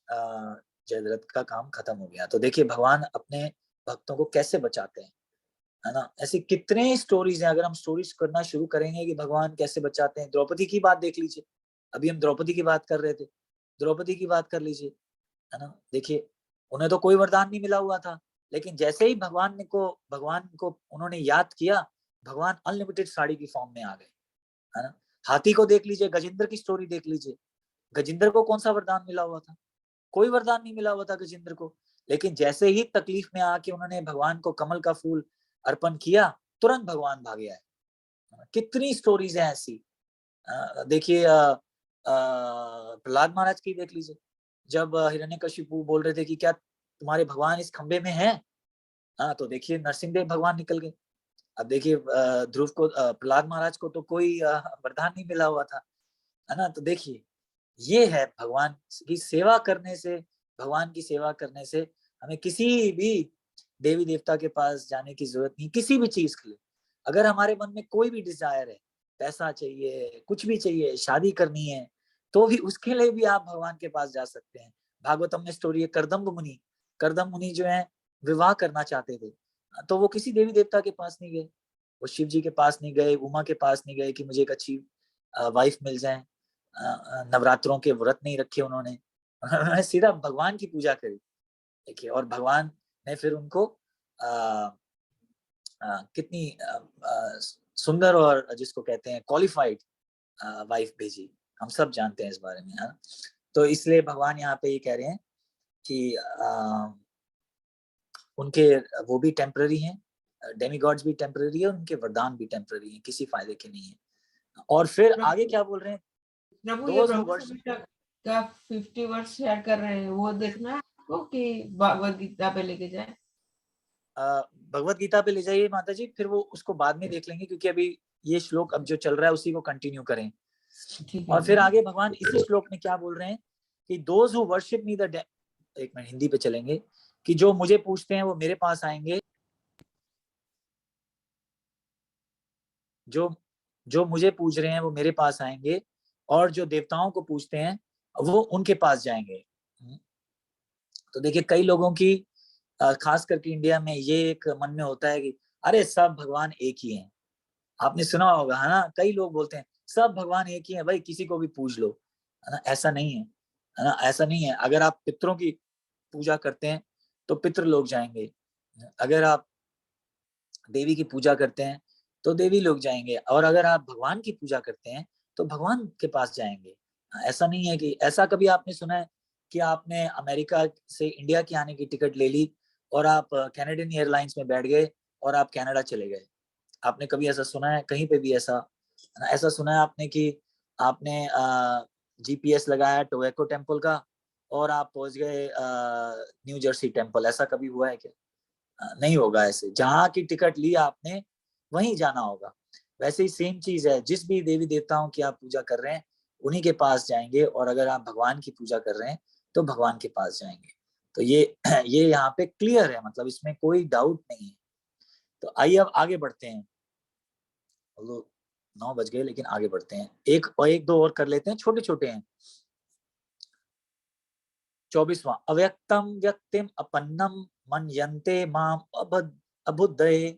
जयद्रथ का काम खत्म हो गया। तो देखिए भगवान अपने भक्तों को कैसे बचाते हैं, है ना। ऐसी कितने स्टोरीज हैं, अगर हम स्टोरीज करना शुरू करेंगे कि भगवान कैसे बचाते हैं। द्रौपदी की बात देख लीजिए, अभी हम द्रौपदी की बात कर रहे थे, द्रौपदी की बात कर लीजिए, है ना। देखिए उन्हें तो कोई वरदान नहीं मिला हुआ था, लेकिन जैसे ही भगवान को उन्होंने याद किया, भगवान अनलिमिटेड साड़ी की फॉर्म में आ गए, है ना। हाथी को देख लीजिए, गजेंद्र की स्टोरी देख लीजिए, गजेंद्र को कौन सा वरदान मिला हुआ था, कोई वरदान नहीं मिला हुआ था गजेंद्र को, लेकिन जैसे ही तकलीफ में आके उन्होंने भगवान को कमल का फूल अर्पण किया, तुरंत भगवान भागे आए। कितनी स्टोरीज है ऐसी। देखिए प्रहलाद महाराज की देख लीजिए, जब हिरण्यकशिपु बोल रहे थे कि क्या तुम्हारे भगवान इस खंबे में है, तो देखिए नरसिंहदेव भगवान निकल गए। अब देखिए ध्रुव को, प्रहलाद महाराज को तो कोई वरदान नहीं मिला हुआ था, है ना। तो देखिए ये है भगवान की सेवा करने से, भगवान की सेवा करने से हमें किसी भी देवी देवता के पास जाने की जरूरत नहीं, किसी भी चीज के लिए। अगर हमारे मन में कोई भी डिजायर है, पैसा चाहिए, कुछ भी चाहिए, शादी करनी है, तो भी उसके लिए भी आप भगवान के पास जा सकते हैं। भागवतम में स्टोरी है, करदम मुनि जो है विवाह करना चाहते थे, तो वो किसी देवी देवता के पास नहीं गए, वो शिव जी के पास नहीं गए, उमा के पास नहीं गए कि मुझे एक अच्छी वाइफ मिल जाए। नवरात्रों के व्रत नहीं रखे उन्होंने सीधा भगवान की पूजा करी, देखिए। और भगवान ने फिर उनको कितनी सुंदर और जिसको कहते हैं क्वालिफाइड वाइफ भेजी, हम सब जानते हैं इस बारे में, है। तो इसलिए भगवान यहाँ पे ये कह रहे हैं कि उनके वो भी टेम्पररी हैं, डेमीगॉड्स भी टेम्पररी है, उनके वरदान भी टेम्पररी हैं, किसी फायदे के नहीं है। और फिर आगे क्या बोल रहे हैं, प्रभु ये प्रभु का 50 वर्ष शेयर कर रहे हैं, वो देखना है आपको कि भगवत गीता पे लेके जाए। भगवत गीता पे ले जाइए माता जी, फिर वो उसको बाद में देख लेंगे, क्योंकि अभी ये श्लोक अब जो चल रहा है उसी को कंटिन्यू करें। और फिर आगे भगवान इसी श्लोक में क्या बोल रहे हैं कि those who worship me the, एक मिनट हिंदी पे चलेंगे, कि जो मुझे पूछते हैं वो मेरे पास आएंगे, जो मुझे पूछ रहे हैं वो मेरे पास आएंगे, और जो देवताओं को पूछते हैं वो उनके पास जाएंगे। तो देखिए कई लोगों की, खास करके इंडिया में, ये एक मन में होता है कि अरे सब भगवान एक ही हैं। आपने सुना होगा, है ना, कई लोग बोलते हैं सब भगवान एक ही हैं, भाई किसी को भी पूछ लो, है ना। ऐसा नहीं है ना, ऐसा नहीं है। अगर आप पितरों की पूजा करते हैं तो पितृ लोग जाएंगे, अगर आप देवी की पूजा करते हैं तो देवी लोग जाएंगे, और अगर आप भगवान की पूजा करते हैं तो भगवान के पास जाएंगे। ऐसा नहीं है कि, ऐसा कभी आपने सुना है कि आपने अमेरिका से इंडिया की आने की टिकट ले ली और आप कैनेडियन एयरलाइंस में बैठ गए और आप कनाडा चले गए? आपने कभी ऐसा सुना है कहीं पे भी? ऐसा सुना है आपने कि आपने जीपीएस लगाया टोबैको टेम्पल का और आप पहुंच गए न्यू जर्सी टेम्पल? ऐसा कभी हुआ है क्या? नहीं होगा। ऐसे जहां की टिकट ली आपने वहीं जाना होगा। वैसे ही सेम चीज है, जिस भी देवी देवताओं की आप पूजा कर रहे हैं उन्हीं के पास जाएंगे, और अगर आप भगवान की पूजा कर रहे हैं तो भगवान के पास जाएंगे। तो ये यहाँ पे क्लियर है, मतलब इसमें कोई डाउट नहीं है। तो आइए अब आगे बढ़ते हैं, 9 बज गए लेकिन आगे बढ़ते हैं, एक दो और कर लेते हैं, छोटे छोटे हैं। 24वां, अव्यक्तम व्यक्तिम अपन्नम मन्यन्ते माम अबुद्धये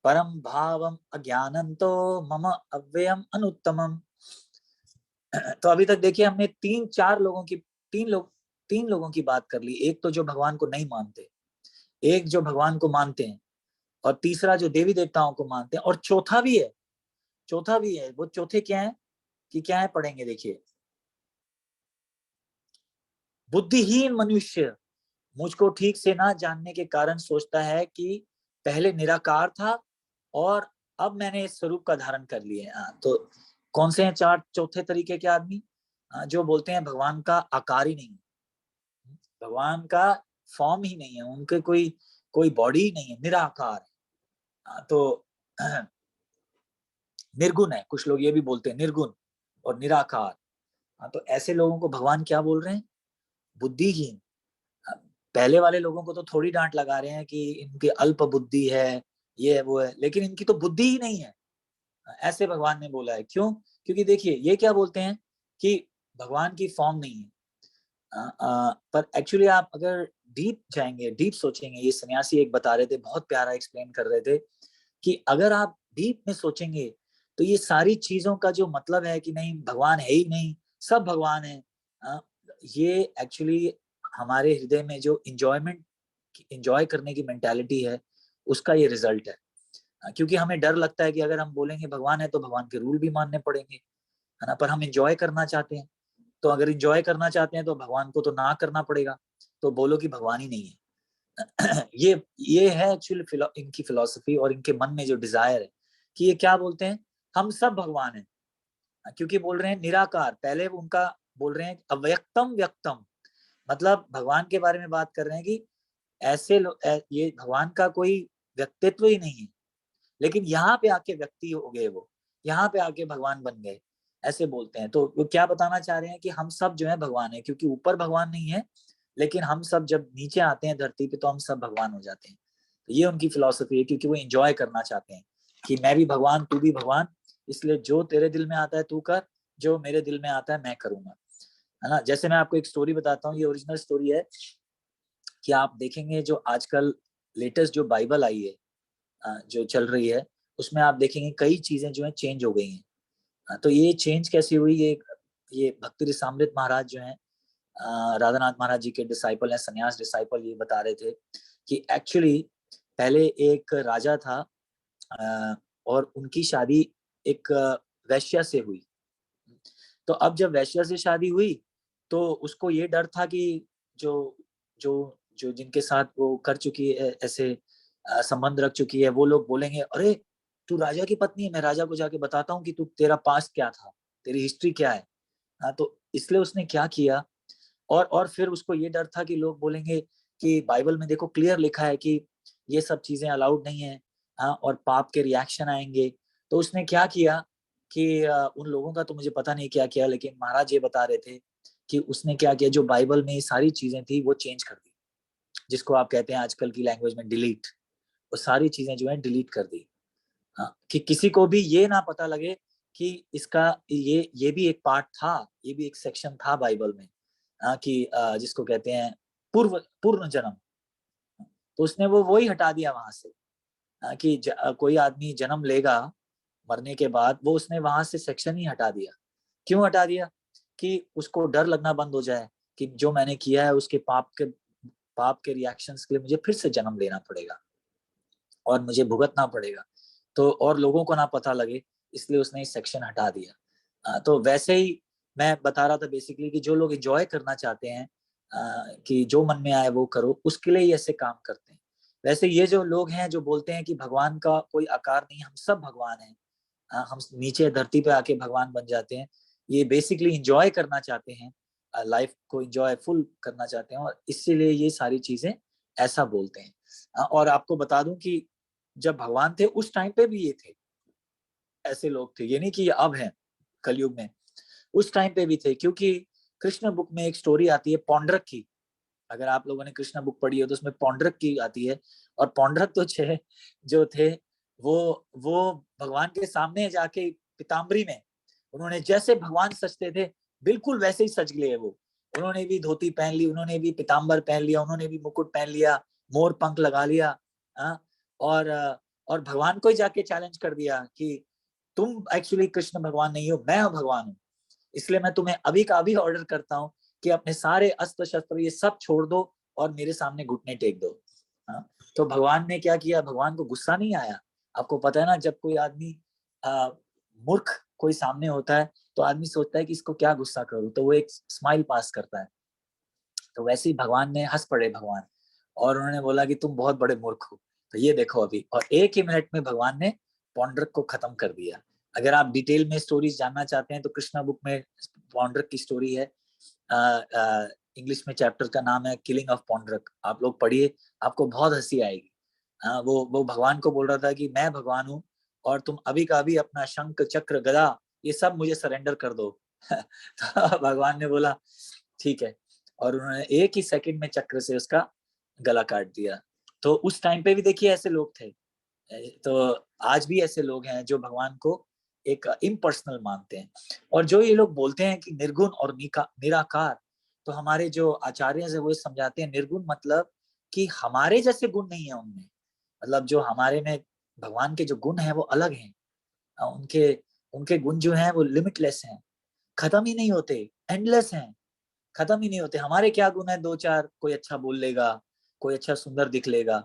परम भावम अज्ञानंतो मम अव्ययम अनुत्तमम। तो अभी तक देखिए हमने तीन लोगों की बात कर ली। एक तो जो भगवान को नहीं मानते, एक जो भगवान को मानते हैं, और तीसरा जो देवी देवताओं को मानते हैं, और चौथा भी है। वो चौथे क्या है कि क्या है, पढ़ेंगे। देखिए, बुद्धिहीन मनुष्य मुझको ठीक से ना जानने के कारण सोचता है कि पहले निराकार था और अब मैंने इस स्वरूप का धारण कर लिया है। तो कौन से हैं चौथे तरीके के आदमी? जो बोलते हैं भगवान का आकार ही नहीं, भगवान का फॉर्म ही नहीं है, उनके कोई बॉडी ही नहीं है, निराकार है। तो निर्गुण है, कुछ लोग ये भी बोलते हैं निर्गुण और निराकार। तो ऐसे लोगों को भगवान क्या बोल रहे हैं? बुद्धिहीन। पहले वाले लोगों को तो थोड़ी डांट लगा रहे हैं कि इनकी अल्प बुद्धि है, ये है वो है, लेकिन इनकी तो बुद्धि ही नहीं है, ऐसे भगवान ने बोला है। क्यों? क्योंकि देखिए ये क्या बोलते हैं कि भगवान की फॉर्म नहीं है। पर एक्चुअली आप अगर डीप जाएंगे, डीप सोचेंगे, ये सन्यासी एक बता रहे थे, बहुत प्यारा एक्सप्लेन कर रहे थे कि अगर आप डीप में सोचेंगे तो ये सारी चीजों का जो मतलब है कि नहीं भगवान है ही नहीं, सब भगवान है, ये एक्चुअली हमारे हृदय में जो इंजॉय करने की मेंटालिटी है उसका ये रिजल्ट है। क्योंकि हमें डर लगता है कि अगर हम बोलेंगे भगवान है तो भगवान के रूल भी मानने पड़ेंगे, है ना, पर हम इंजॉय करना चाहते हैं, तो अगर इंजॉय करना चाहते हैं तो भगवान को तो ना करना पड़ेगा, तो बोलो कि भगवान ही नहीं है। ये है एक्चुअली इनकी फिलॉसफी और इनके मन में जो डिजायर है कि ये क्या बोलते हैं, हम सब भगवान हैं, क्योंकि बोल रहे हैं निराकार, पहले उनका बोल रहे हैं अव्यक्तम व्यक्तम, मतलब भगवान के बारे में बात कर रहे हैं कि ऐसे ये भगवान का कोई व्यक्तित्व ही नहीं है, लेकिन यहाँ पे आके व्यक्ति हो गए, वो यहाँ पे आके भगवान बन गए, ऐसे बोलते हैं। तो वो क्या बताना चाह रहे हैं कि हम सब जो है भगवान है, क्योंकि ऊपर भगवान नहीं है, लेकिन हम सब जब नीचे आते हैं धरती पे तो हम सब भगवान हो जाते हैं। तो ये उनकी फिलॉसफी है, क्योंकि वो एंजॉय करना चाहते हैं कि मैं भी भगवान तू भी भगवान, इसलिए जो तेरे दिल में आता है तू कर, जो मेरे दिल में आता है मैं करूंगा, है ना। जैसे मैं आपको एक स्टोरी बताता हूँ, ये ओरिजिनल स्टोरी है कि आप देखेंगे जो आजकल लेटेस्ट जो बाइबल आई है, जो चल रही है, उसमें आप देखेंगे कई चीजें जो है चेंज हो गई हैं। तो ये चेंज कैसी हुई, ये भक्ति रसामृत महाराज जो है, राधानाथ महाराज जी के डिसाइपल है, सन्यास डिसाइपल, ये बता रहे थे कि एक्चुअली पहले एक राजा था और उनकी शादी एक वैश्या से हुई। तो अब जब वैश्या से शादी हुई तो उसको ये डर था कि जो जो जो जिनके साथ वो कर चुकी है, ऐसे संबंध रख चुकी है, वो लोग बोलेंगे अरे तू राजा की पत्नी है, मैं राजा को जाके बताता हूँ कि तू तेरा पास्ट क्या था, तेरी हिस्ट्री क्या है। तो इसलिए उसने क्या किया, और फिर उसको ये डर था कि लोग बोलेंगे कि बाइबल में देखो क्लियर लिखा है कि ये सब चीजें अलाउड नहीं है, और पाप के रिएक्शन आएंगे। तो उसने क्या किया कि उन लोगों का तो मुझे पता नहीं क्या किया, लेकिन महाराज ये बता रहे थे कि उसने क्या किया, जो बाइबल में सारी चीजें थी वो चेंज कर दी, जिसको आप कहते हैं आजकल की लैंग्वेज में डिलीट, वो सारी चीजें जो है डिलीट कर दी। कि किसी को भी ये ना पता लगे कि इसका ये भी एक पार्ट था, ये भी एक सेक्शन था बाइबल में, कि जिसको कहते हैं पूर्ण जन्म। तो उसने वो वही हटा दिया वहां से, कि कोई आदमी जन्म लेगा मरने के बाद, वो उसने वहां से सेक्शन ही हटा दिया। क्यों हटा दिया, कि उसको डर लगना बंद हो जाए कि जो मैंने किया है उसके पाप के रिएक्शंस के लिए मुझे फिर से जन्म लेना पड़ेगा और मुझे भुगतना पड़ेगा, तो और लोगों को ना पता लगे, इसलिए उसने इस सेक्शन हटा दिया। तो वैसे ही मैं बता रहा था बेसिकली कि जो लोग एंजॉय करना चाहते हैं, कि जो मन में आए वो करो, उसके लिए ऐसे काम करते हैं। वैसे ये जो लोग हैं जो बोलते हैं कि भगवान का कोई आकार नहीं, हम सब भगवान हैं, हम नीचे धरती पे आके भगवान बन जाते हैं, ये बेसिकली इंजॉय करना चाहते हैं, लाइफ को इंजॉय फुल करना चाहते हैं, और इसीलिए ये सारी चीजें ऐसा बोलते हैं। और आपको बता दूं कि जब भगवान थे उस टाइम पे भी ये थे, ऐसे लोग थे, ये नहीं कि अब हैं कलयुग में, उस टाइम पे भी थे। क्योंकि कृष्ण बुक में एक स्टोरी आती है पौंड्रक की, अगर आप लोगों ने कृष्ण बुक पढ़ी हो तो उसमें पौंड्रक की आती है। और पौंड्रक तो जो थे वो भगवान के सामने जाके पीताम्बरी में उन्होंने जैसे भगवान सजते थे बिल्कुल वैसे ही सज लिए वो। उन्होंने भी धोती पहन ली, उन्होंने भी पीताम्बर पहन लिया, उन्होंने भी मुकुट पहन लिया, मोर पंख लगा लिया, और और भगवान को ही जाके चैलेंज कर दिया कि तुम एक्चुअली कृष्ण भगवान नहीं हो, मैं भगवान हूँ, इसलिए मैं तुम्हें अभी का अभी ऑर्डर करता हूँ कि अपने सारे अस्त्र शस्त्र ये सब छोड़ दो और मेरे सामने घुटने टेक दो। तो भगवान ने क्या किया, भगवान को गुस्सा नहीं आया। आपको पता है ना, जब कोई आदमी मूर्ख कोई सामने होता है तो आदमी सोचता है कि इसको क्या गुस्सा करूं, तो वो एक स्माइल पास करता है। तो वैसे ही भगवान ने हंस पड़े भगवान, और उन्होंने बोला कि तुम बहुत बड़े मूर्ख हो, तो ये देखो अभी, और एक ही मिनट में भगवान ने पौंड्रक को खत्म कर दिया। अगर आप डिटेल में स्टोरीज जानना चाहते हैं तो कृष्णा बुक में पौंड्रक की स्टोरी है, इंग्लिश में चैप्टर का नाम है किलिंग ऑफ पौंड्रक, आप लोग पढ़िए, आपको बहुत हंसी आएगी। वो भगवान को बोल रहा था कि मैं भगवान हूँ और तुम अभी का अभी अपना शंख चक्र गदा ये सब मुझे सरेंडर कर दो। तो भगवान ने बोला ठीक है, और उन्होंने एक ही सेकंड में चक्र से उसका गला काट दिया। तो उस टाइम पे भी देखिए ऐसे लोग थे। तो आज भी ऐसे लोग हैं जो भगवान को एक इम्पर्सनल मानते हैं। और जो ये लोग बोलते हैं कि निर्गुण और निराकार, तो हमारे जो आचार्य हैं वो समझाते हैं निर्गुण मतलब कि हमारे जैसे गुण नहीं है उनमें, मतलब जो हमारे में भगवान के जो गुण हैं वो अलग हैं, उनके उनके गुण जो हैं वो लिमिटलेस हैं, खत्म ही नहीं होते, एंडलेस हैं, खत्म ही नहीं होते। हमारे क्या गुण है, दो चार, कोई अच्छा बोल लेगा, कोई अच्छा सुंदर दिख लेगा,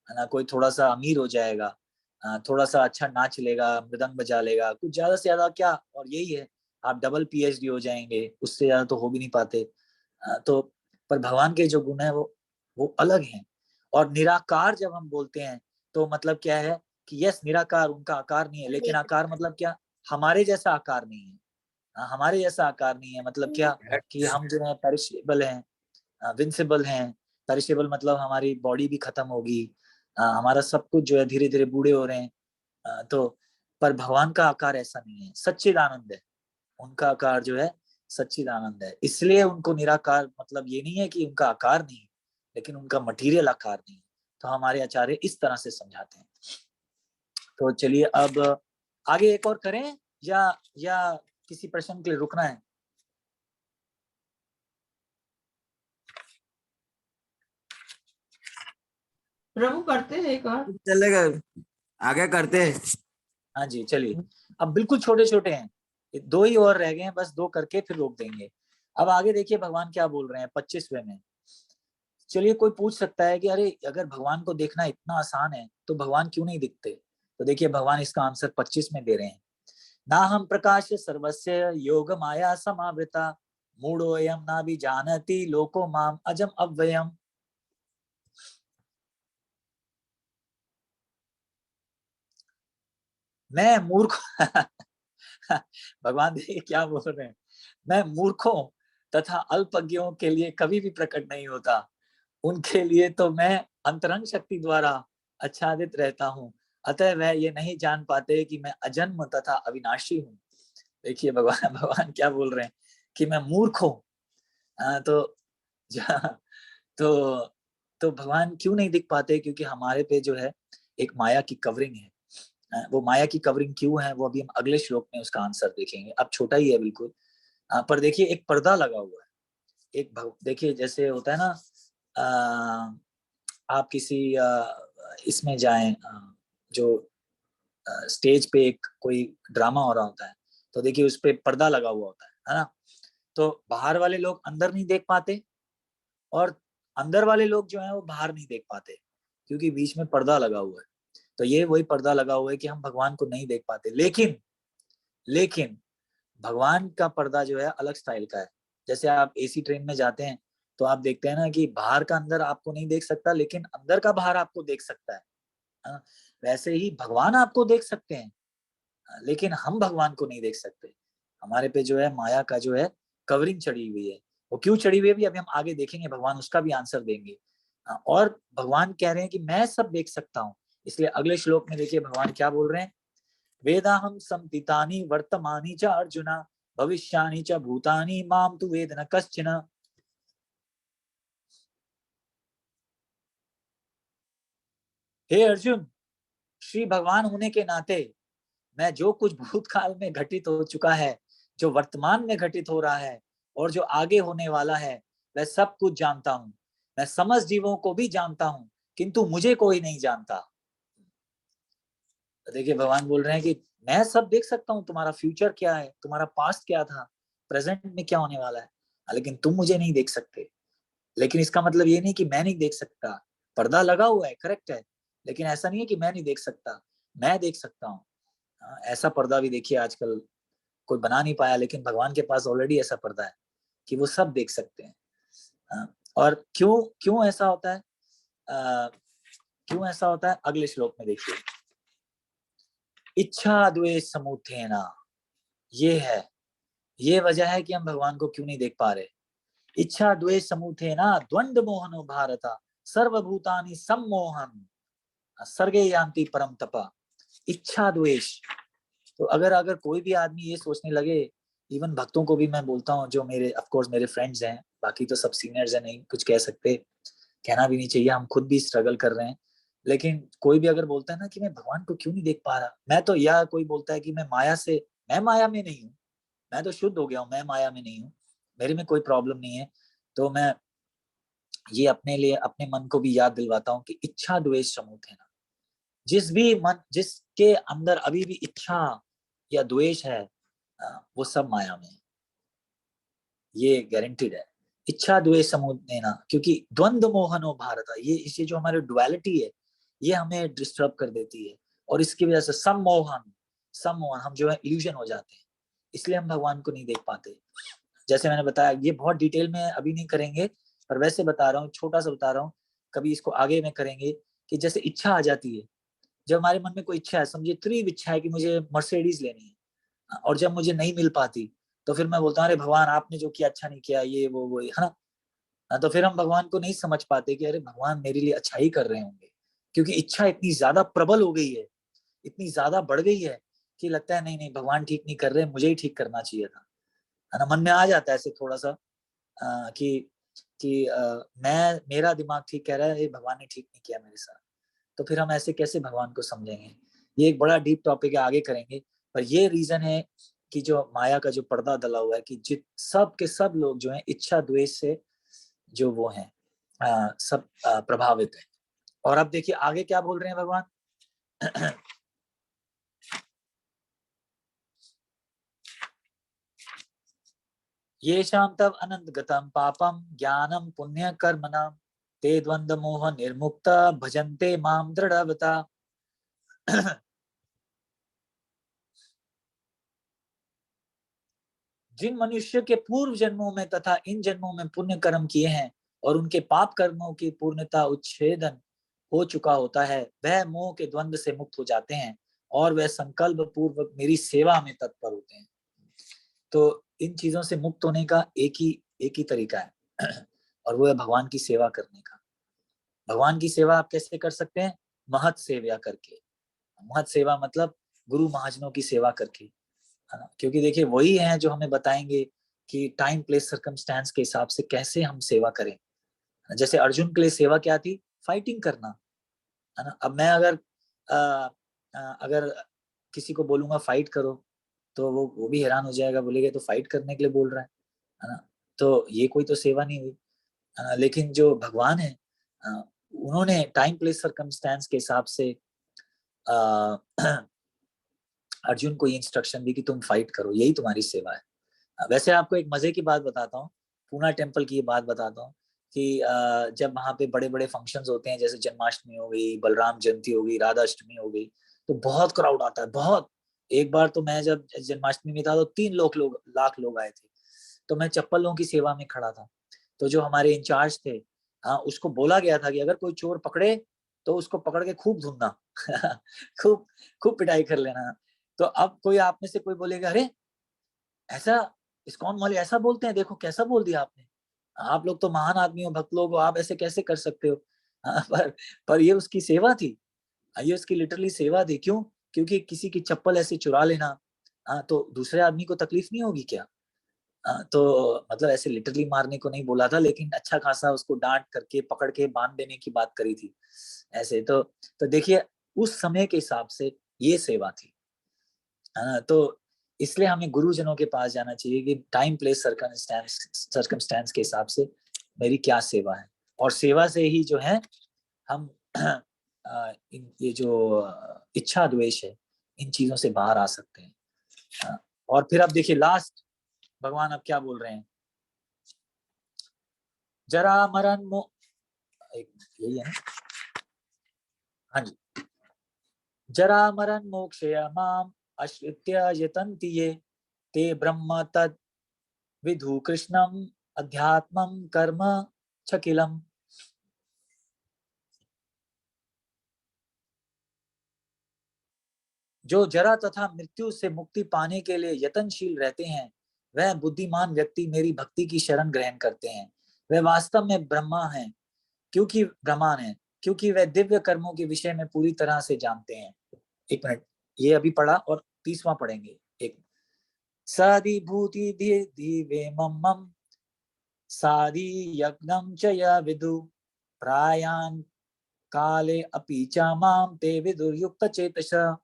है ना, कोई थोड़ा सा अमीर हो जाएगा, थोड़ा सा अच्छा नाच लेगा, मृदंग बजा लेगा, कुछ ज्यादा से ज्यादा क्या, और यही है, आप डबल पीएचडी हो जाएंगे, उससे ज्यादा तो हो भी नहीं पाते। तो पर भगवान के जो गुण है वो अलग हैं। और निराकार जब हम बोलते हैं तो मतलब क्या है कि यस निराकार, उनका आकार नहीं है, लेकिन आकार मतलब क्या, हमारे जैसा आकार नहीं है। हमारे जैसा आकार नहीं है मतलब क्या, कि हम जो है पेरिशेबल हैं, विंसेबल हैं। पेरिशेबल मतलब हमारी बॉडी भी खत्म होगी, हमारा सब कुछ जो है धीरे धीरे बूढ़े हो रहे हैं। तो पर भगवान का आकार ऐसा नहीं है, सच्चिदानंद है, उनका आकार जो है सच्चिदानंद है। इसलिए उनको निराकार मतलब ये नहीं है कि उनका आकार नहीं, लेकिन उनका मटीरियल आकार नहीं। तो हमारे आचार्य इस तरह से समझाते हैं। तो चलिए अब आगे एक और करें या किसी प्रश्न के लिए रुकना है? प्रभु करते हैं एक और। चलेगा, आगे करते हैं। हाँ जी चलिए, अब बिल्कुल छोटे छोटे हैं, दो ही और रह गए हैं, बस दो करके फिर रोक देंगे। अब आगे देखिए भगवान क्या बोल रहे हैं 25वें में। चलिए कोई पूछ सकता है कि अरे अगर भगवान को देखना इतना आसान है तो भगवान क्यों नहीं दिखते? तो देखिए भगवान इसका आंसर 25 में दे रहे हैं। ना हम प्रकाश सर्वस्य योग माया समावृता मूढ़ोयम ना भी जानती लोको माम अजम अव्ययम। मैं मूर्ख भगवान देखिए क्या बोल रहे हैं, मैं मूर्खों तथा अल्पज्ञों के लिए कभी भी प्रकट नहीं होता, उनके लिए तो मैं अंतरंग शक्ति द्वारा आच्छादित रहता हूँ, अतः वह ये नहीं जान पाते कि मैं अजन्म तथा अविनाशी हूँ। देखिए भगवान भगवान क्या बोल रहे हैं कि मैं मूर्ख हूँ। तो तो तो भगवान क्यों नहीं दिख पाते? क्योंकि हमारे पे जो है एक माया की कवरिंग है। वो माया की कवरिंग क्यों है वो अभी हम अगले श्लोक में उसका आंसर देखेंगे। अब छोटा ही है बिल्कुल, पर देखिए एक पर्दा लगा हुआ है। देखिए जैसे होता है ना, आप किसी इसमें जाएं, जो स्टेज पे एक कोई ड्रामा हो रहा होता है, तो देखिए उस पे पर्दा लगा हुआ होता है ना। तो बाहर वाले लोग अंदर नहीं देख पाते और अंदर वाले लोग जो है वो बाहर नहीं देख पाते, क्योंकि बीच में पर्दा लगा हुआ है। तो ये वही पर्दा लगा हुआ है कि हम भगवान को नहीं देख पाते। लेकिन भगवान का पर्दा जो है अलग स्टाइल का है। जैसे आप एसी ट्रेन में जाते हैं तो आप देखते हैं ना कि बाहर का अंदर आपको नहीं देख सकता, लेकिन अंदर का बाहर आपको देख सकता है। वैसे ही भगवान आपको देख सकते हैं, लेकिन हम भगवान को नहीं देख सकते। हमारे पे जो है माया का जो है कवरिंग चढ़ी हुई है। वो क्यों चढ़ी हुई है भी अभी हम आगे देखेंगे, भगवान उसका भी आंसर देंगे। और भगवान कह रहे हैं कि मैं सब देख सकता हूँ। इसलिए अगले श्लोक में देखिए भगवान क्या बोल रहे हैं, वेदाहम संतितानि वर्तमानि च अर्जुना भविष्यानि च भूतानि माम तु वेद न कश्चन। हे अर्जुन, श्री भगवान होने के नाते मैं जो कुछ भूतकाल में घटित हो चुका है, जो वर्तमान में घटित हो रहा है और जो आगे होने वाला है, वह सब कुछ जानता हूँ। मैं समस्त जीवों को भी जानता हूँ, किंतु मुझे कोई नहीं जानता। देखिए भगवान बोल रहे हैं कि मैं सब देख सकता हूँ, तुम्हारा फ्यूचर क्या है, तुम्हारा पास्ट क्या था, प्रेजेंट में क्या होने वाला है, लेकिन तुम मुझे नहीं देख सकते। लेकिन इसका मतलब ये नहीं कि मैं नहीं देख सकता। पर्दा लगा हुआ है, करेक्ट है, लेकिन ऐसा नहीं है कि मैं नहीं देख सकता, मैं देख सकता हूँ। ऐसा पर्दा भी देखिए आजकल कोई बना नहीं पाया, लेकिन भगवान के पास ऑलरेडी ऐसा पर्दा है कि वो सब देख सकते हैं। और क्यों क्यों ऐसा होता है, क्यों ऐसा होता है अगले श्लोक में देखिए। इच्छा द्वेष समुत्थेना, ये वजह है कि हम भगवान को क्यों नहीं देख पा रहे। इच्छा द्वेष समुत्थेना द्वंद्व मोहनो भारता सर्वभूतानि सम्मोहन सर्गे यान्ति परम तपा। इच्छा द्वेष, तो अगर कोई भी आदमी ये सोचने लगे, इवन भक्तों को भी मैं बोलता हूँ, जो मेरे ऑफ कोर्स मेरे फ्रेंड्स हैं, बाकी तो सब सीनियर्स हैं, नहीं कुछ कह सकते, कहना भी नहीं चाहिए, हम खुद भी स्ट्रगल कर रहे हैं। लेकिन कोई भी अगर बोलता है ना कि मैं भगवान को क्यों नहीं देख पा रहा, मैं तो, या कोई बोलता है कि मैं माया में नहीं हूँ, मैं तो शुद्ध हो गया हूँ, मैं माया में नहीं हूँ, मेरे में कोई प्रॉब्लम नहीं है, तो मैं ये अपने लिए अपने मन को भी याद दिलवाता हूँ कि इच्छा द्वेष समूह है ना, जिसके अंदर अभी भी इच्छा या द्वेष है, वो सब माया में है, ये गारंटीड है। इच्छा द्वेष समूह ना, क्योंकि द्वंद्व मोहनो भारत, ये जो हमारी डुअलिटी है ये हमें डिस्टर्ब कर देती है, और इसकी वजह से सम्मोहन हम जो है इल्यूजन हो जाते हैं, इसलिए हम भगवान को नहीं देख पाते। जैसे मैंने बताया, ये बहुत डिटेल में अभी नहीं करेंगे, पर वैसे बता रहा हूँ, छोटा सा बता रहा हूँ, कभी इसको आगे में करेंगे, कि जैसे इच्छा आ जाती है, जब हमारे मन में कोई इच्छा है, समझिए तीव्र इच्छा है कि मुझे मर्सिडीज लेनी है, और जब मुझे नहीं मिल पाती, तो फिर मैं बोलता हूँ अरे भगवान आपने जो किया अच्छा नहीं किया, ये वो है ना। तो फिर हम भगवान को नहीं समझ पाते कि अरे भगवान मेरे लिए अच्छा ही कर रहे होंगे, क्योंकि इच्छा इतनी ज्यादा प्रबल हो गई है, इतनी ज्यादा बढ़ गई है, कि लगता है नहीं नहीं भगवान ठीक नहीं कर रहे, मुझे ही ठीक करना चाहिए था, है ना। मन में आ जाता है ऐसे थोड़ा सा कि मैं, मेरा दिमाग ठीक कह रहा है, ये भगवान ने ठीक नहीं किया मेरे साथ, तो फिर हम ऐसे कैसे भगवान को समझेंगे। ये एक बड़ा डीप टॉपिक है, आगे करेंगे। पर ये रीजन है कि जो माया का जो पर्दा डला हुआ है, कि सब के सब लोग जो है इच्छा द्वेष से जो वो हैं, सब प्रभावित है। और अब देखिए आगे क्या बोल रहे हैं भगवान। ये शाम तब अनंत गतम पापम ज्ञानम पुण्य कर्मणा ते द्वंद्व मोह निर्मुक्त भजन्ते माम दृढ़वता। जिन मनुष्य के पूर्व जन्मों में तथा इन जन्मों में पुण्य कर्म किए हैं, और उनके पाप कर्मों की पूर्णता उच्छेदन हो चुका होता है, वह मोह के द्वंद्व से मुक्त हो जाते हैं, और वह संकल्प पूर्वक मेरी सेवा में तत्पर होते हैं। तो इन चीजों से मुक्त होने का एक ही तरीका है, और वो है भगवान की सेवा करने का। भगवान की सेवा आप कैसे कर सकते हैं? महत सेवा करके। महत सेवा मतलब गुरु महाजनों की सेवा करके, है ना। क्योंकि देखिए वही है जो हमें बताएंगे कि टाइम प्लेस सर्कमस्टेंस के हिसाब से कैसे हम सेवा करें। जैसे अर्जुन के लिए सेवा क्या थी? फाइटिंग करना, है ना। अब मैं अगर किसी को बोलूंगा फाइट करो, तो वो भी हैरान हो जाएगा, बोलेगा तो फाइट करने के लिए बोल रहा है ना। तो ये कोई तो सेवा नहीं हुई। लेकिन जो भगवान है, उन्होंने टाइम प्लेस सर्कमस्टेंस के हिसाब से अर्जुन को ये इंस्ट्रक्शन दी कि तुम फाइट करो, यही तुम्हारी सेवा है। वैसे आपको एक मजे की बात बताता हूँ, पूना टेम्पल की ये बात बताता हूँ, कि जब वहाँ पे बड़े बड़े फंक्शंस होते हैं, जैसे जन्माष्टमी हो गई, बलराम जयंती हो गई, राधा अष्टमी हो गई, तो बहुत क्राउड आता है, बहुत। एक बार तो मैं जब जन्माष्टमी में था, तो 3 लाख लोग आए थे। तो मैं चप्पलों की सेवा में खड़ा था। तो जो हमारे इंचार्ज थे, उसको बोला गया था कि अगर कोई चोर पकड़े तो उसको पकड़ के खूब धूलना, खूब खूब पिटाई कर लेना। तो अब कोई आप में से कोई बोलेगा अरे ऐसा, इस्कॉन वाले ऐसा बोलते हैं, देखो कैसा बोल दिया आपने, आप लोग तो महान आदमी हो, भक्त लोग हो, आप ऐसे कैसे कर सकते हो। पर ये उसकी सेवा थी, ये उसकी लिटरली सेवा थी। क्यों? क्योंकि किसी की चप्पल ऐसे चुरा लेना, तो दूसरे आदमी को तकलीफ नहीं होगी क्या? तो मतलब ऐसे लिटरली मारने को नहीं बोला था, लेकिन अच्छा खासा उसको डांट करके पकड़ के बांध देने की बात करी थी ऐसे। तो देखिए उस समय के हिसाब से ये सेवा थी, तो इसलिए हमें गुरुजनों के पास जाना चाहिए कि टाइम प्लेस सर्कमस्टेंस के हिसाब से मेरी क्या सेवा है, और सेवा से ही जो है हम ये जो इच्छा द्वेष है, इन चीजों से बाहर आ सकते हैं। और फिर अब देखिए लास्ट भगवान अब क्या बोल रहे हैं। जरा मरण मो यही है ना, हाँ जी। जरा मरण मोक्षय माम आश्रित्य यतन्ति ये, ते ब्रह्म तद विधु कृष्णम अध्यात्मम कर्म छकिलम। जो जरा तथा मृत्यु से मुक्ति पाने के लिए यतनशील रहते हैं, वह बुद्धिमान व्यक्ति मेरी भक्ति की शरण ग्रहण करते हैं। वह वास्तव में ब्रह्मान है, क्योंकि वह दिव्य कर्मों के विषय में पूरी तरह से जानते हैं। एक मिनट, ये अभी पढ़ा और 30वां पढ़ेंगे। एक साधि भूति दिवे मम साधि यज्ञम च य विदु प्रायान काले अपि च मां ते विदुर्युक्त चेतसः।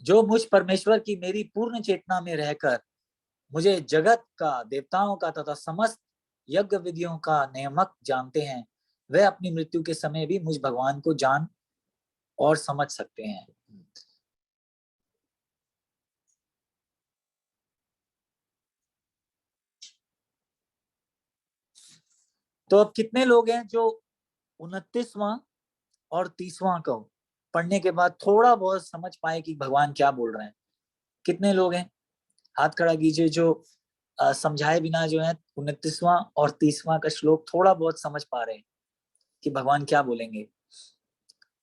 जो मुझ परमेश्वर की मेरी पूर्ण चेतना में रहकर मुझे जगत का, देवताओं का तथा समस्त यज्ञ विधियों का नियामक जानते हैं, वे अपनी मृत्यु के समय भी मुझ भगवान को जान और समझ सकते हैं। तो अब कितने लोग हैं जो 29वां और 30वां को पढ़ने के बाद थोड़ा बहुत समझ पाए कि भगवान क्या बोल रहे हैं? कितने लोग हैं? हाथ खड़ा कीजिए जो समझाए बिना जो है 29वां और 30वां का श्लोक थोड़ा बहुत समझ पा रहे हैं कि भगवान क्या बोलेंगे।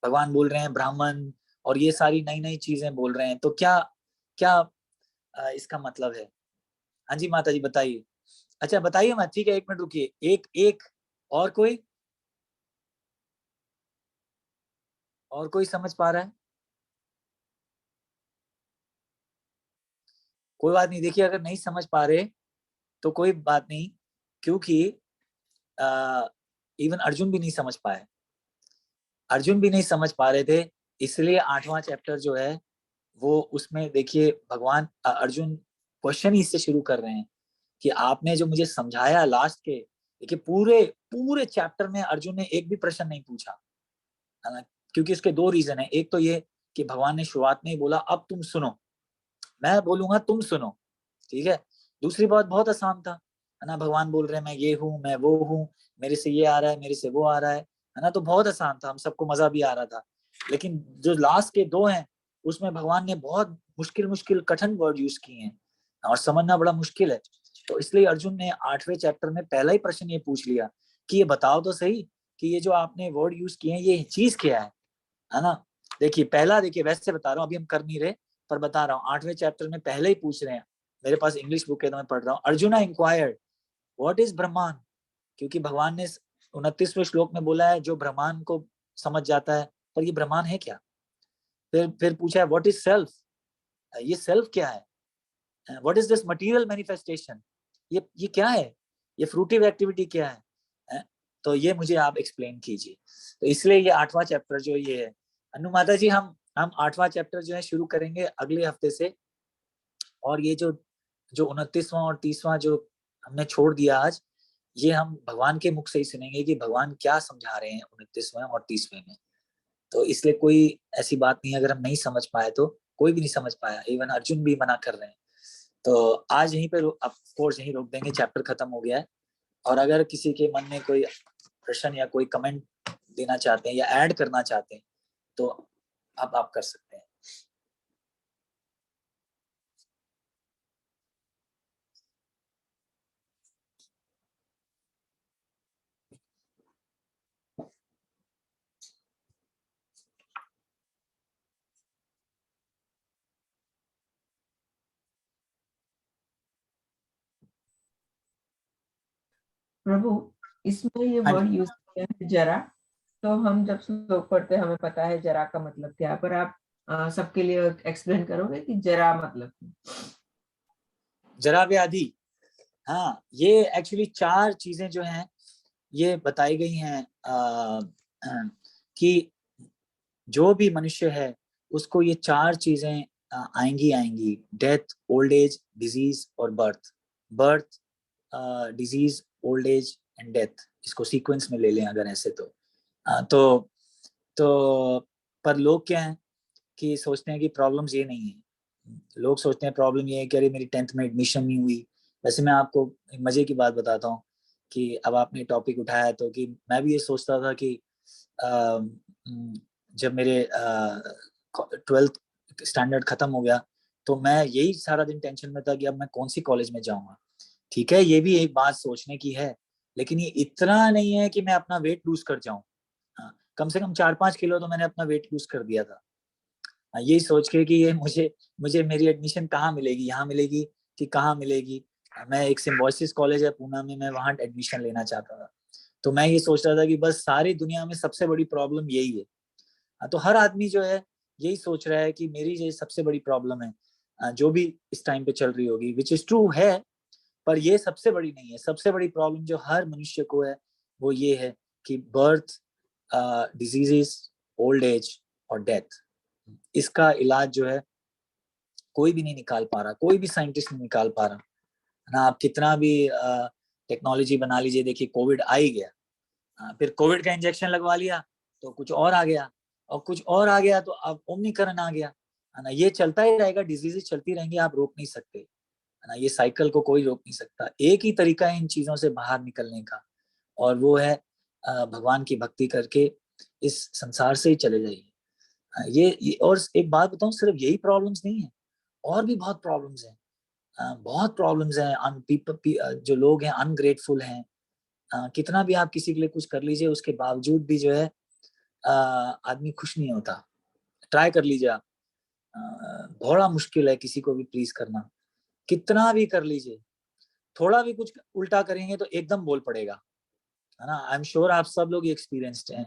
भगवान बोल रहे हैं ब्राह्मण और ये सारी नई नई चीजें बोल रहे हैं, तो क्या क्या इसका मतलब है? हाँ जी माता जी बताइए। अच्छा बताइए मत, ठीक है, 1 मिनट रुकिए। एक एक और कोई समझ पा रहा है? कोई बात नहीं, देखिए अगर नहीं समझ पा रहे तो कोई बात नहीं, क्योंकि इवन अर्जुन भी नहीं समझ पाए। अर्जुन भी नहीं समझ पा रहे थे, इसलिए 8वां चैप्टर जो है वो, उसमें देखिए भगवान अर्जुन क्वेश्चन ही इससे शुरू कर रहे हैं कि आपने जो मुझे समझाया लास्ट के, देखिए पूरे पूरे चैप्टर में अर्जुन ने एक भी प्रश्न नहीं पूछा, है ना? क्योंकि इसके 2 रीजन है। एक तो ये कि भगवान ने शुरुआत में ही बोला अब तुम सुनो, मैं बोलूंगा तुम सुनो, ठीक है। दूसरी बात बहुत आसान था, है ना, भगवान बोल रहे हैं मैं ये हूँ, मैं वो हूँ, मेरे से ये आ रहा है, मेरे से वो आ रहा है ना, तो बहुत आसान था, हम सबको मजा भी आ रहा था। लेकिन जो लास्ट के 2 हैं उसमें भगवान ने बहुत मुश्किल मुश्किल कठिन वर्ड यूज किए हैं और समझना बड़ा मुश्किल है। तो इसलिए अर्जुन ने 8वें चैप्टर में पहला ही प्रश्न ये पूछ लिया कि ये बताओ तो सही कि ये जो आपने वर्ड यूज किए हैं ये चीज क्या है ना। देखिए पहला, देखिए वैसे बता रहा हूँ, अभी हम कर नहीं रहे पर बता रहा हूँ, 8वें चैप्टर में पहले ही पूछ रहे हैं, मेरे पास इंग्लिश बुक है तो मैं पढ़ रहा हूँ। अर्जुना इंक्वायर्ड व्हाट इज ब्रह्मांड, क्योंकि भगवान ने 29वें श्लोक में बोला है जो ब्रह्मांड को समझ जाता है, पर ये ब्रह्मांड है क्या। फिर पूछा है व्हाट इज सेल्फ, ये सेल्फ क्या है। What is this material manifestation, ये क्या है, ये फ्रूटिव एक्टिविटी क्या है? तो ये मुझे आप एक्सप्लेन कीजिए। तो इसलिए ये 8वां चैप्टर जो ये है, अनु माता जी, हम 8वां चैप्टर जो है शुरू करेंगे अगले हफ्ते से। और ये जो जो 29वां और 30वां जो हमने छोड़ दिया आज, ये हम भगवान के मुख से ही सुनेंगे कि भगवान क्या समझा रहे हैं 29वें और 30वें में। तो इसलिए कोई ऐसी बात नहीं है, अगर हम नहीं समझ पाए तो कोई भी नहीं समझ पाया, इवन अर्जुन भी मना कर रहे हैं। तो आज यहीं पे ऑफ कोर्स यहीं रोक देंगे, चैप्टर खत्म हो गया है। और अगर किसी के मन में कोई प्रश्न या कोई कमेंट देना चाहते हैं या ऐड करना चाहते हैं तो अब आप कर सकते हैं। प्रभु, इसमें ये हाँ वर्ड जी। यूज किया है जरा, तो हम जब श्लोक पढ़ते हैं हमें पता है जरा का मतलब क्या है, पर आप सबके लिए एक्सप्लेन करोगे कि जरा मतलब क्या? जरा व्याधि, हाँ, ये एक्चुअली 4 चीजें जो हैं ये बताई गई हैं कि जो भी मनुष्य है उसको ये 4 चीजें आएंगी आएंगी, डेथ, ओल्ड एज, डिजीज और birth. Birth, disease, old age and death, इसको सीक्वेंस में ले लें अगर ऐसे तो। तो तो पर लोग क्या है कि सोचते हैं कि प्रॉब्लम्स ये नहीं है, लोग सोचते हैं प्रॉब्लम ये है कि अरे मेरी 10th में एडमिशन नहीं हुई। वैसे मैं आपको एक मजे की बात बताता हूँ कि अब आपने टॉपिक उठाया तो, कि मैं भी ये सोचता था कि जब मेरे 12th स्टैंडर्ड खत्म हो गया तो मैं यही सारा दिन टेंशन में था कि अब मैं कौन सी कॉलेज में जाऊंगा। ठीक है, ये भी एक बात सोचने की है, लेकिन ये इतना नहीं है कि मैं अपना वेट लूज कर जाऊं। हाँ, कम से कम 4-5 किलो तो मैंने अपना वेट लूज कर दिया था। यही सोच के कि ये मुझे मुझे मेरी एडमिशन कहाँ मिलेगी, यहाँ मिलेगी कि कहाँ मिलेगी। मैं एक सिम्बोसिस कॉलेज है पूना में, मैं वहां एडमिशन लेना चाहता था। तो मैं ये सोच रहा था कि बस सारी दुनिया में सबसे बड़ी प्रॉब्लम यही है। तो हर आदमी जो है यही सोच रहा है कि मेरी ये सबसे बड़ी प्रॉब्लम है जो भी इस टाइम पे चल रही होगी, विच इज ट्रू है। पर ये सबसे बड़ी नहीं है। सबसे बड़ी प्रॉब्लम जो हर मनुष्य को है वो ये है कि बर्थ, डिजीजेस, ओल्ड एज और डेथ, इसका इलाज जो है कोई भी नहीं निकाल पा रहा, कोई भी साइंटिस्ट नहीं निकाल पा रहा है ना। आप कितना भी टेक्नोलॉजी बना लीजिए, देखिए कोविड आ ही गया, फिर कोविड का इंजेक्शन लगवा लिया तो कुछ और आ गया, और कुछ और आ गया तो अब ओमिक्रॉन आ गया, है ना। ये चलता ही रहेगा, डिजीजेस चलती रहेंगी, आप रोक नहीं सकते, है ना। ये साइकिल को कोई रोक नहीं सकता। एक ही तरीका है इन चीजों से बाहर निकलने का, और वो है भगवान की भक्ति करके इस संसार से ही चले जाइए। ये और एक बात बताऊं, सिर्फ यही प्रॉब्लम्स नहीं है, और भी बहुत प्रॉब्लम्स हैं। बहुत प्रॉब्लम्स हैं। जो लोग हैं अनग्रेटफुल हैं। कितना भी आप किसी के लिए कुछ कर लीजिए, उसके बावजूद भी जो है आदमी खुश नहीं होता। ट्राई कर लीजिए आप, बड़ा मुश्किल है किसी को भी प्लीज करना, कितना भी कर लीजिए, थोड़ा भी कुछ उल्टा करेंगे तो एकदम बोल पड़ेगा, है ना। आई एम श्योर आप सब लोग एक्सपीरियंस्ड हैं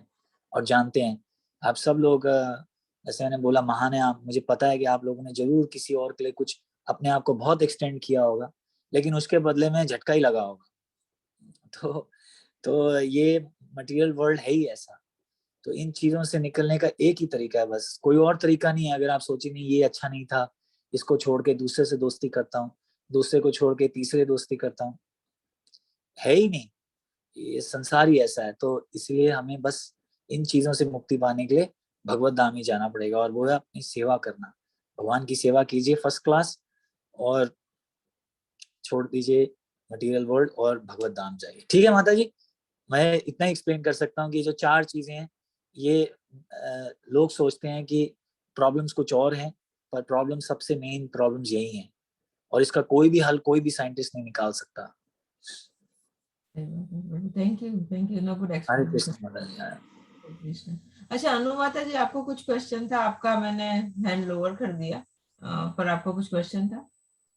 और जानते हैं। आप सब लोग, जैसे मैंने बोला, महान है आप, मुझे पता है कि आप लोगों ने जरूर किसी और के लिए कुछ अपने आप को बहुत एक्सटेंड किया होगा, लेकिन उसके बदले में झटका ही लगा होगा। तो ये मटेरियल वर्ल्ड है ही ऐसा। तो इन चीजों से निकलने का एक ही तरीका है, बस, कोई और तरीका नहीं है। अगर आप सोचे नहीं ये अच्छा नहीं था, इसको छोड़ के दूसरे से दोस्ती करता हूँ, दूसरे को छोड़ के तीसरे दोस्ती करता हूँ, है ही नहीं। ये संसार ही ऐसा है। तो इसलिए हमें बस इन चीजों से मुक्ति पाने के लिए भगवत धाम ही जाना पड़ेगा, और वो है अपनी सेवा करना। भगवान की सेवा कीजिए फर्स्ट क्लास, और छोड़ दीजिए मटेरियल वर्ल्ड और भगवत धाम जाइए। ठीक है माता जी, मैं इतना एक्सप्लेन कर सकता हूँ कि जो 4 चीजें हैं, ये लोग सोचते हैं कि प्रॉब्लम्स कुछ और हैं, पर प्रॉब्लम, सबसे मेन प्रॉब्लम्स यही हैं, और इसका कोई भी हल कोई भी साइंटिस्ट नहीं निकाल सकता। Thank you, no good Hare explanation. Krishna माता जी। कृष्ण। अच्छा अनुमाता जी, आपको कुछ क्वेश्चन था? आपका मैंने हैंड लोअर कर दिया, पर आपको कुछ क्वेश्चन था?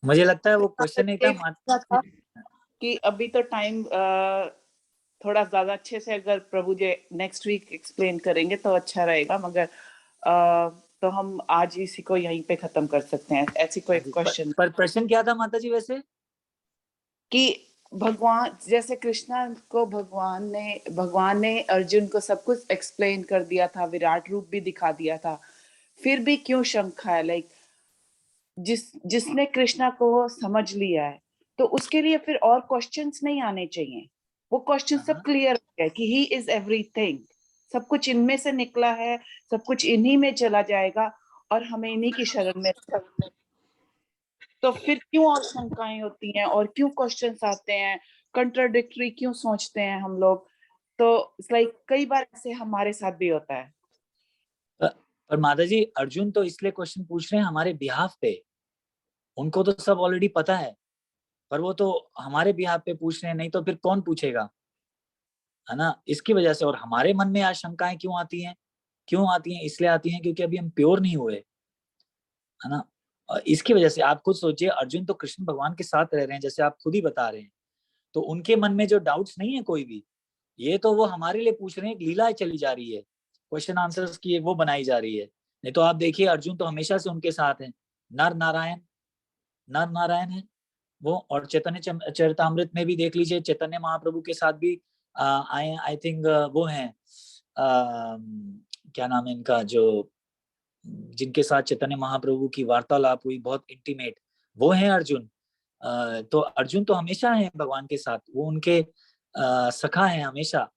मुझे लगता है वो क्वेश्चन नहीं था एक था कि अभी तो टाइम थोड़ा ज्यादा अच्छे से अगर प्रभु जी नेक्स्ट वीक एक्सप्लेन करेंगे तो अच्छा रहेगा, मगर तो हम आज इसी को यहीं पे खत्म कर सकते हैं। ऐसी कोई क्वेश्चन पर प्रश्न क्या था माता जी वैसे? कि भगवान, जैसे कृष्णा को भगवान ने अर्जुन को सब कुछ एक्सप्लेन कर दिया था, विराट रूप भी दिखा दिया था, फिर भी क्यों शंका है? लाइक जिसने कृष्णा को समझ लिया है तो उसके लिए फिर और क्वेश्चंस नहीं आने चाहिए। वो क्वेश्चन सब क्लियर हो गया कि ही इज एवरीथिंग, सब कुछ इनमें से निकला है, सब कुछ इन्हीं में चला जाएगा और हमें इन्हीं की शरण में। तो फिर क्यों और शंकाएं होती हैं और क्यों क्वेश्चंस आते हैं, कंट्राडिक्टरी क्यों सोचते हैं हम लोग? तो इट्स लाइक कई बार ऐसे हमारे साथ भी होता है। पर माता जी, अर्जुन तो इसलिए क्वेश्चन पूछ रहे हैं हमारे बिहाफ पे, उनको तो सब ऑलरेडी पता है, पर वो तो हमारे बिहाफ पे पूछ रहे हैं, नहीं तो फिर कौन पूछेगा, है ना। इसकी वजह से। और हमारे मन में आशंकाएं क्यों आती हैं? क्यों आती हैं? इसलिए आती हैं क्योंकि अभी हम प्योर नहीं हुए, है ना। इसकी वजह से आप खुद सोचिए, अर्जुन तो कृष्ण भगवान के साथ रह रहे हैं, जैसे आप खुद ही बता रहे हैं, तो उनके मन में जो डाउट्स नहीं है कोई भी, ये तो वो हमारे लिए पूछ रहे हैं। एक लीला चली जा रही है, क्वेश्चन आंसर्स की वो बनाई जा रही है। नहीं तो आप देखिए, अर्जुन तो हमेशा से उनके साथ हैं। नर नारायण, नर नारायण है वो। और चैतन्य चरितामृत में भी देख लीजिए, चैतन्य महाप्रभु के साथ भी आई थिंक वो हैं, क्या नाम है इनका, जो जिनके साथ चैतन्य महाप्रभु की वार्तालाप हुई बहुत इंटीमेट, वो हैं अर्जुन। तो अर्जुन तो हमेशा है भगवान के साथ, वो उनके सखा है हमेशा।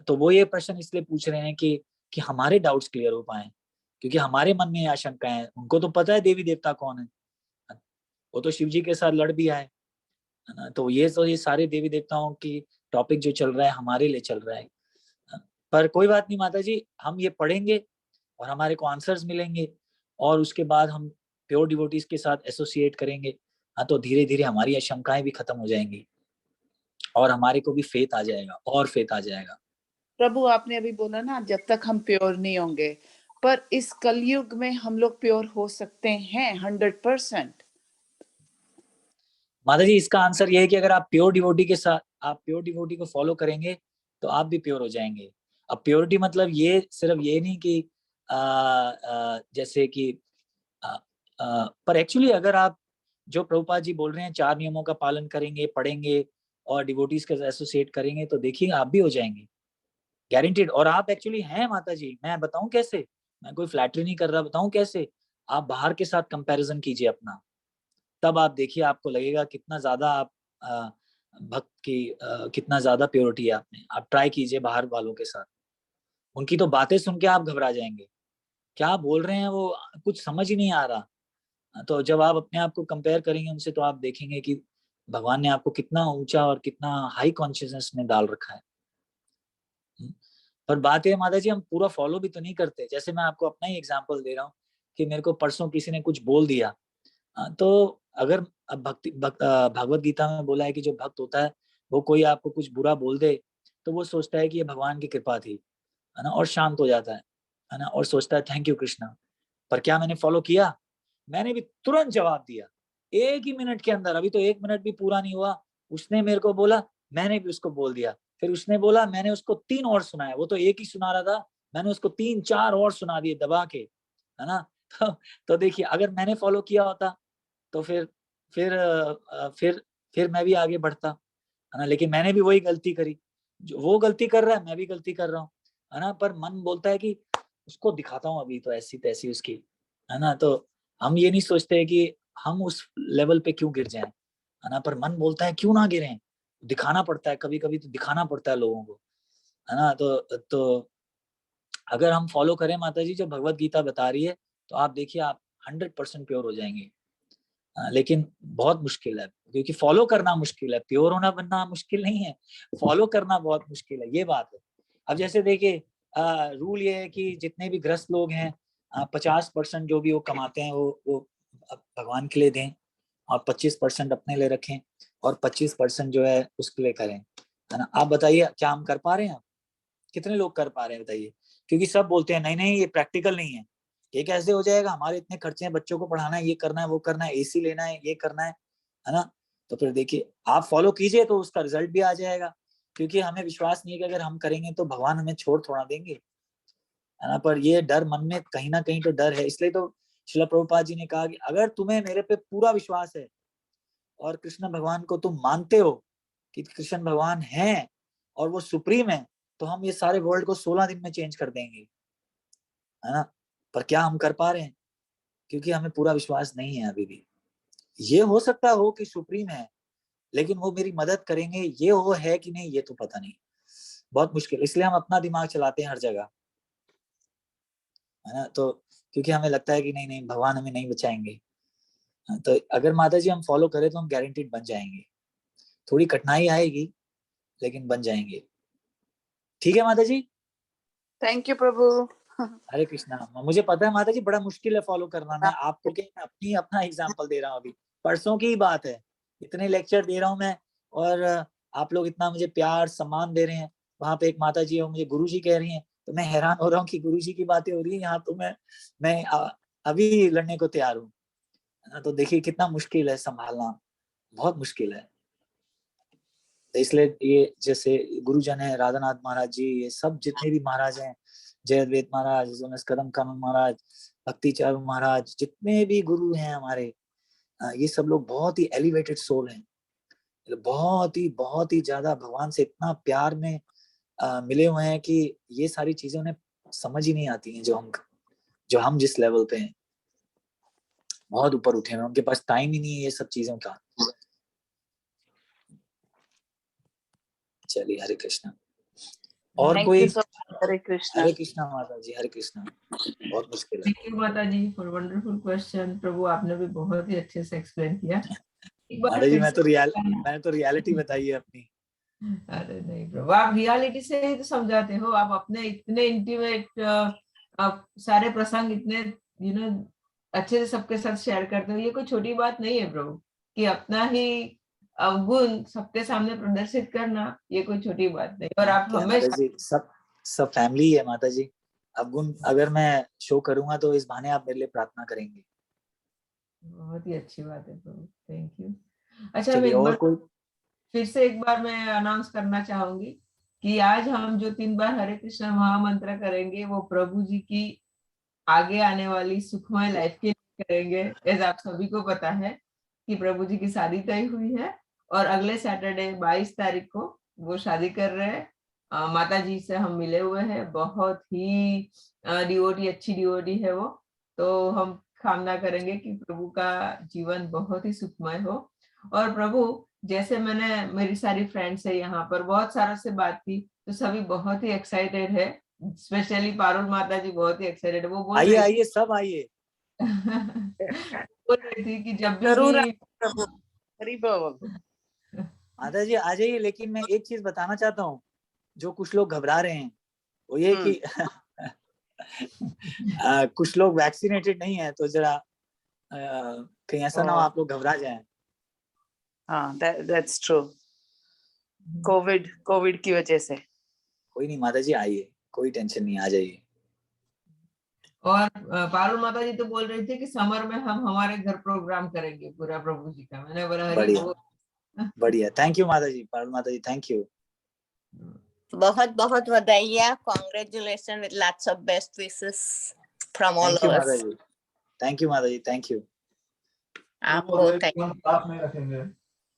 तो वो ये प्रश्न इसलिए पूछ रहे हैं कि हमारे डाउट्स क्लियर हो पाए, क्योंकि हमारे मन में आशंका है। उनको तो पता है देवी देवता कौन है, वो तो शिव जी के साथ लड़ भी आए, है ना। तो ये सारे देवी देवताओं की टॉपिक जो चल रहा है हमारे लिए चल रहा है। पर कोई बात नहीं माता जी, हम ये पढ़ेंगे और हमारे को आंसर्स मिलेंगे, और उसके बाद हम प्योर डिवोटीज के साथ एसोसिएट करेंगे। हाँ, तो धीरे धीरे हमारी आशंकाएं भी खत्म हो जाएंगी, और हमारे को भी फेथ आ जाएगा, और फेथ आ जाएगा। प्रभु आपने अभी बोला ना, जब तक हम प्योर नहीं होंगे, पर इस कलयुग में हम लोग प्योर हो सकते हैं 100%। माता जी, इसका आंसर ये है कि अगर आप प्योर डिवोटी के साथ, आप प्योर डिवोटी को फॉलो करेंगे तो आप भी प्योर हो जाएंगे। अब प्योरिटी मतलब ये सिर्फ ये नहीं कि जैसे कि पर एक्चुअली अगर आप जो प्रभुपाद जी बोल रहे हैं 4 नियमों का पालन करेंगे, पढ़ेंगे और डिवोटीज के एसोसिएट करेंगे तो देखिए आप भी हो जाएंगे, गारंटीड। और आप एक्चुअली हैं माता जी, मैं बताऊं कैसे, मैं कोई फ्लैटरी नहीं कर रहा, बताऊं कैसे, आप बाहर के साथ कंपैरिजन कीजिए अपना, तब आप देखिए आपको लगेगा कितना ज्यादा आप भक्त की कितना ज्यादा प्योरिटी है आप में। आप ट्राई कीजिए बाहर वालों के साथ, उनकी तो बातें सुन के आप घबरा जाएंगे, क्या बोल रहे हैं वो कुछ समझ ही नहीं आ रहा। तो जब आप अपने आप को कंपेयर करेंगे उनसे तो आप देखेंगे कि भगवान ने आपको कितना ऊंचा और कितना हाई कॉन्शियसनेस में डाल रखा है। पर बात है माता जी, हम पूरा फॉलो भी तो नहीं करते। जैसे मैं आपको अपना ही एग्जांपल दे रहा हूँ कि मेरे को परसों किसी ने कुछ बोल दिया, तो अगर भगवत गीता में बोला है कि जो भक्त होता है वो कोई आपको कुछ बुरा बोल दे तो वो सोचता है कि ये भगवान की कृपा थी, है ना, और शांत हो जाता है ना, और सोचता है थैंक यू कृष्णा। पर क्या मैंने फॉलो किया? मैंने भी तुरंत जवाब दिया 1 ही मिनट के अंदर, अभी तो 1 मिनट भी पूरा नहीं हुआ, उसने मेरे को बोला, मैंने भी उसको बोल दिया, फिर उसने बोला, मैंने उसको 3 और सुनाया, वो तो 1 ही सुना रहा था, मैंने उसको 3-4 और सुना दिए दबा के, है ना। तो देखिए अगर मैंने फॉलो किया होता तो फिर फिर मैं भी आगे बढ़ता, है ना। लेकिन मैंने भी वही गलती करी, जो वो गलती कर रहा है मैं भी गलती कर रहा हूँ, है ना। पर मन बोलता है कि उसको दिखाता हूँ अभी तो ऐसी तैसी उसकी, है ना। तो हम ये नहीं सोचते कि हम उस लेवल पे क्यों गिर जाएं, है ना। पर मन बोलता है क्यों ना गिरें, दिखाना पड़ता है, कभी कभी तो दिखाना पड़ता है लोगों को, है ना। तो अगर हम फॉलो करें माता जी जो भगवत गीता बता रही है तो आप देखिए आप 100% प्योर हो जाएंगे। लेकिन बहुत मुश्किल है, क्योंकि फॉलो करना मुश्किल है, प्योर होना बनना मुश्किल नहीं है, फॉलो करना बहुत मुश्किल है, ये बात है। अब जैसे देखिए रूल ये है कि जितने भी ग्रस्त लोग हैं 50% जो भी वो कमाते हैं वो भगवान के लिए दें, और 25% अपने लिए रखें, और 25% जो है उसके लिए करें, है ना। आप बताइए क्या हम कर पा रहे हैं? कितने लोग कर पा रहे हैं बताइए? क्योंकि सब बोलते हैं नहीं नहीं ये प्रैक्टिकल नहीं है, ये कैसे हो जाएगा, हमारे इतने खर्चे हैं, बच्चों को पढ़ाना है, ये करना है, वो करना है, एसी लेना है, ये करना है ना। तो फिर देखिए आप फॉलो कीजिए तो उसका रिजल्ट भी आ जाएगा, क्योंकि हमें विश्वास नहीं है कि अगर हम करेंगे तो भगवान हमें छोड़ थोड़ा देंगे, है ना। पर ये डर मन में कहीं ना कहीं तो डर है, इसलिए तो श्रील प्रभुपाद जी ने कहा कि अगर तुम्हें मेरे पे पूरा विश्वास है और कृष्ण भगवान को तुम मानते हो कि कृष्ण भगवान है और वो सुप्रीम है, तो हम ये सारे वर्ल्ड को 16 दिन में चेंज कर देंगे, है ना। पर क्या हम कर पा रहे हैं? क्योंकि हमें पूरा विश्वास नहीं है अभी भी। ये हो सकता हो कि सुप्रीम है, लेकिन वो मेरी मदद करेंगे ये हो है कि नहीं ये तो पता नहीं, बहुत मुश्किल। इसलिए हम अपना दिमाग चलाते हैं हर जगह, है ना। तो क्योंकि हमें लगता है कि नहीं नहीं भगवान हमें नहीं बचाएंगे। तो अगर माता जी हम फॉलो करें तो हम गारंटीड बन जाएंगे, थोड़ी कठिनाई आएगी लेकिन बन जाएंगे। ठीक है माता जी। थैंक यू प्रभु। हरे कृष्णा। मुझे पता है माता जी बड़ा मुश्किल है फॉलो करना, मैं आपको क्या अपना एग्जांपल दे रहा हूँ, अभी परसों की ही बात है, इतने लेक्चर दे रहा हूँ मैं, और आप लोग इतना मुझे प्यार सम्मान दे रहे हैं। वहां पे एक माता जी है मुझे गुरु जी कह रही हैं, तो मैं हैरान हो रहा हूँ कि गुरु जी की बातें हो रही है यहाँ, तो मैं अभी लड़ने को तैयार हूँ। तो देखिए कितना मुश्किल है संभालना, बहुत मुश्किल है। तो इसलिए ये जैसे गुरुजन है राधानाथ महाराज जी, ये सब जितने भी महाराज हैं, जयद्वेद महाराज, कदम कानन महाराज, भक्ति चारू महाराज, जितने भी गुरु हैं हमारे, ये सब लोग बहुत ही एलिवेटेड सोल हैं, बहुत ही ज्यादा भगवान से इतना प्यार में मिले हुए हैं कि ये सारी चीजें उन्हें समझ ही नहीं आती हैं जो हम जिस लेवल पे हैं, बहुत ऊपर उठे हैं, उनके पास टाइम ही नहीं है ये सब चीजों का। चलिए हरे कृष्णा। और थैंक कोई? You so much. Hare Krishna. Hare Krishna माता जी, हरे कृष्णा। बहुत मुश्किल है। थैंक यू माता जी फॉर वंडरफुल क्वेश्चन। प्रभु आपने भी बहुत ही अच्छे से एक्सप्लेन किया। एक बार माता जी फिर से मैंने तो रियलिटी बताई है अपनी। अरे नहीं प्रभु, आप रियलिटी से ही तो समझाते हो, आप अपने इतने इंटीमेट आप सारे प्रसंग इतने अच्छे से सबके साथ शेयर करते हो। ये कोई छोटी बात नहीं है प्रभु, कि अपना ही अवगुण सबके सामने प्रदर्शित करना ये कोई छोटी बात नहीं। और आप क्या माता हमेशा जी, सब फैमिली है माता जी। अब गुण अगर मैं शो करूंगा तो इस बहाने आप मेरे लिए प्रार्थना करेंगे। बहुत ही अच्छी बात है प्रभु, थैंक यू। अच्छा, मैं चलिए एक और बार कोई? फिर से एक बार मैं अनाउंस करना चाहूंगी कि आज हम जो 3 बार हरे कृष्ण महामंत्र करेंगे वो प्रभु जी की आगे आने वाली सुखमय लाइफ के लिए करेंगे, जैसे आप सभी को पता है। कि प्रभु जी की शादी तय हुई है और अगले सैटरडे 22 तारीख को वो शादी कर रहे हैं। माता जी से हम मिले हुए हैं, बहुत ही डिवोटी, अच्छी डिवोटी है वो। तो हम कामना करेंगे कि प्रभु का जीवन बहुत ही सुखमय हो। और प्रभु, जैसे मैंने, मेरी सारी फ्रेंड्स है यहाँ पर, बहुत सारों से बात की, तो सभी बहुत ही एक्साइटेड है। स्पेशली पारुल माता जी बहुत ही एक्साइटेड, वो बोल आइए रही आइए सब आइए। बोल रही थी कि जब जरूर भी प्रभु, हरि बोल। माता जी आ जाइए, लेकिन मैं एक चीज बताना चाहता हूँ, जो कुछ लोग घबरा रहे हैं वो ये कि कुछ लोग वैक्सीनेटेड नहीं है, तो जरा कहीं ऐसा ना हो आप लोग घबरा जाएं। हाँ, दैट्स ट्रू। कोविड की वजह से। कोई नहीं माता जी, आइए, कोई टेंशन नहीं, आ जाइए। और पारुल माता जी तो बोल रही थी कि समर में हम हमारे घर प्रोग्राम करेंगे पूरा प्रभु जी का। मैंने बोला हरी बढ़िया बोल। बढ़िया, थैंक यू माता जी, पारुल माता जी, थैंक यू। बहुत बहुत बधाइयाँ, congratulation with lots of best wishes from all thank you of माता अस। जी, थैंक यू माता जी, थैंक यू। आपको थैंक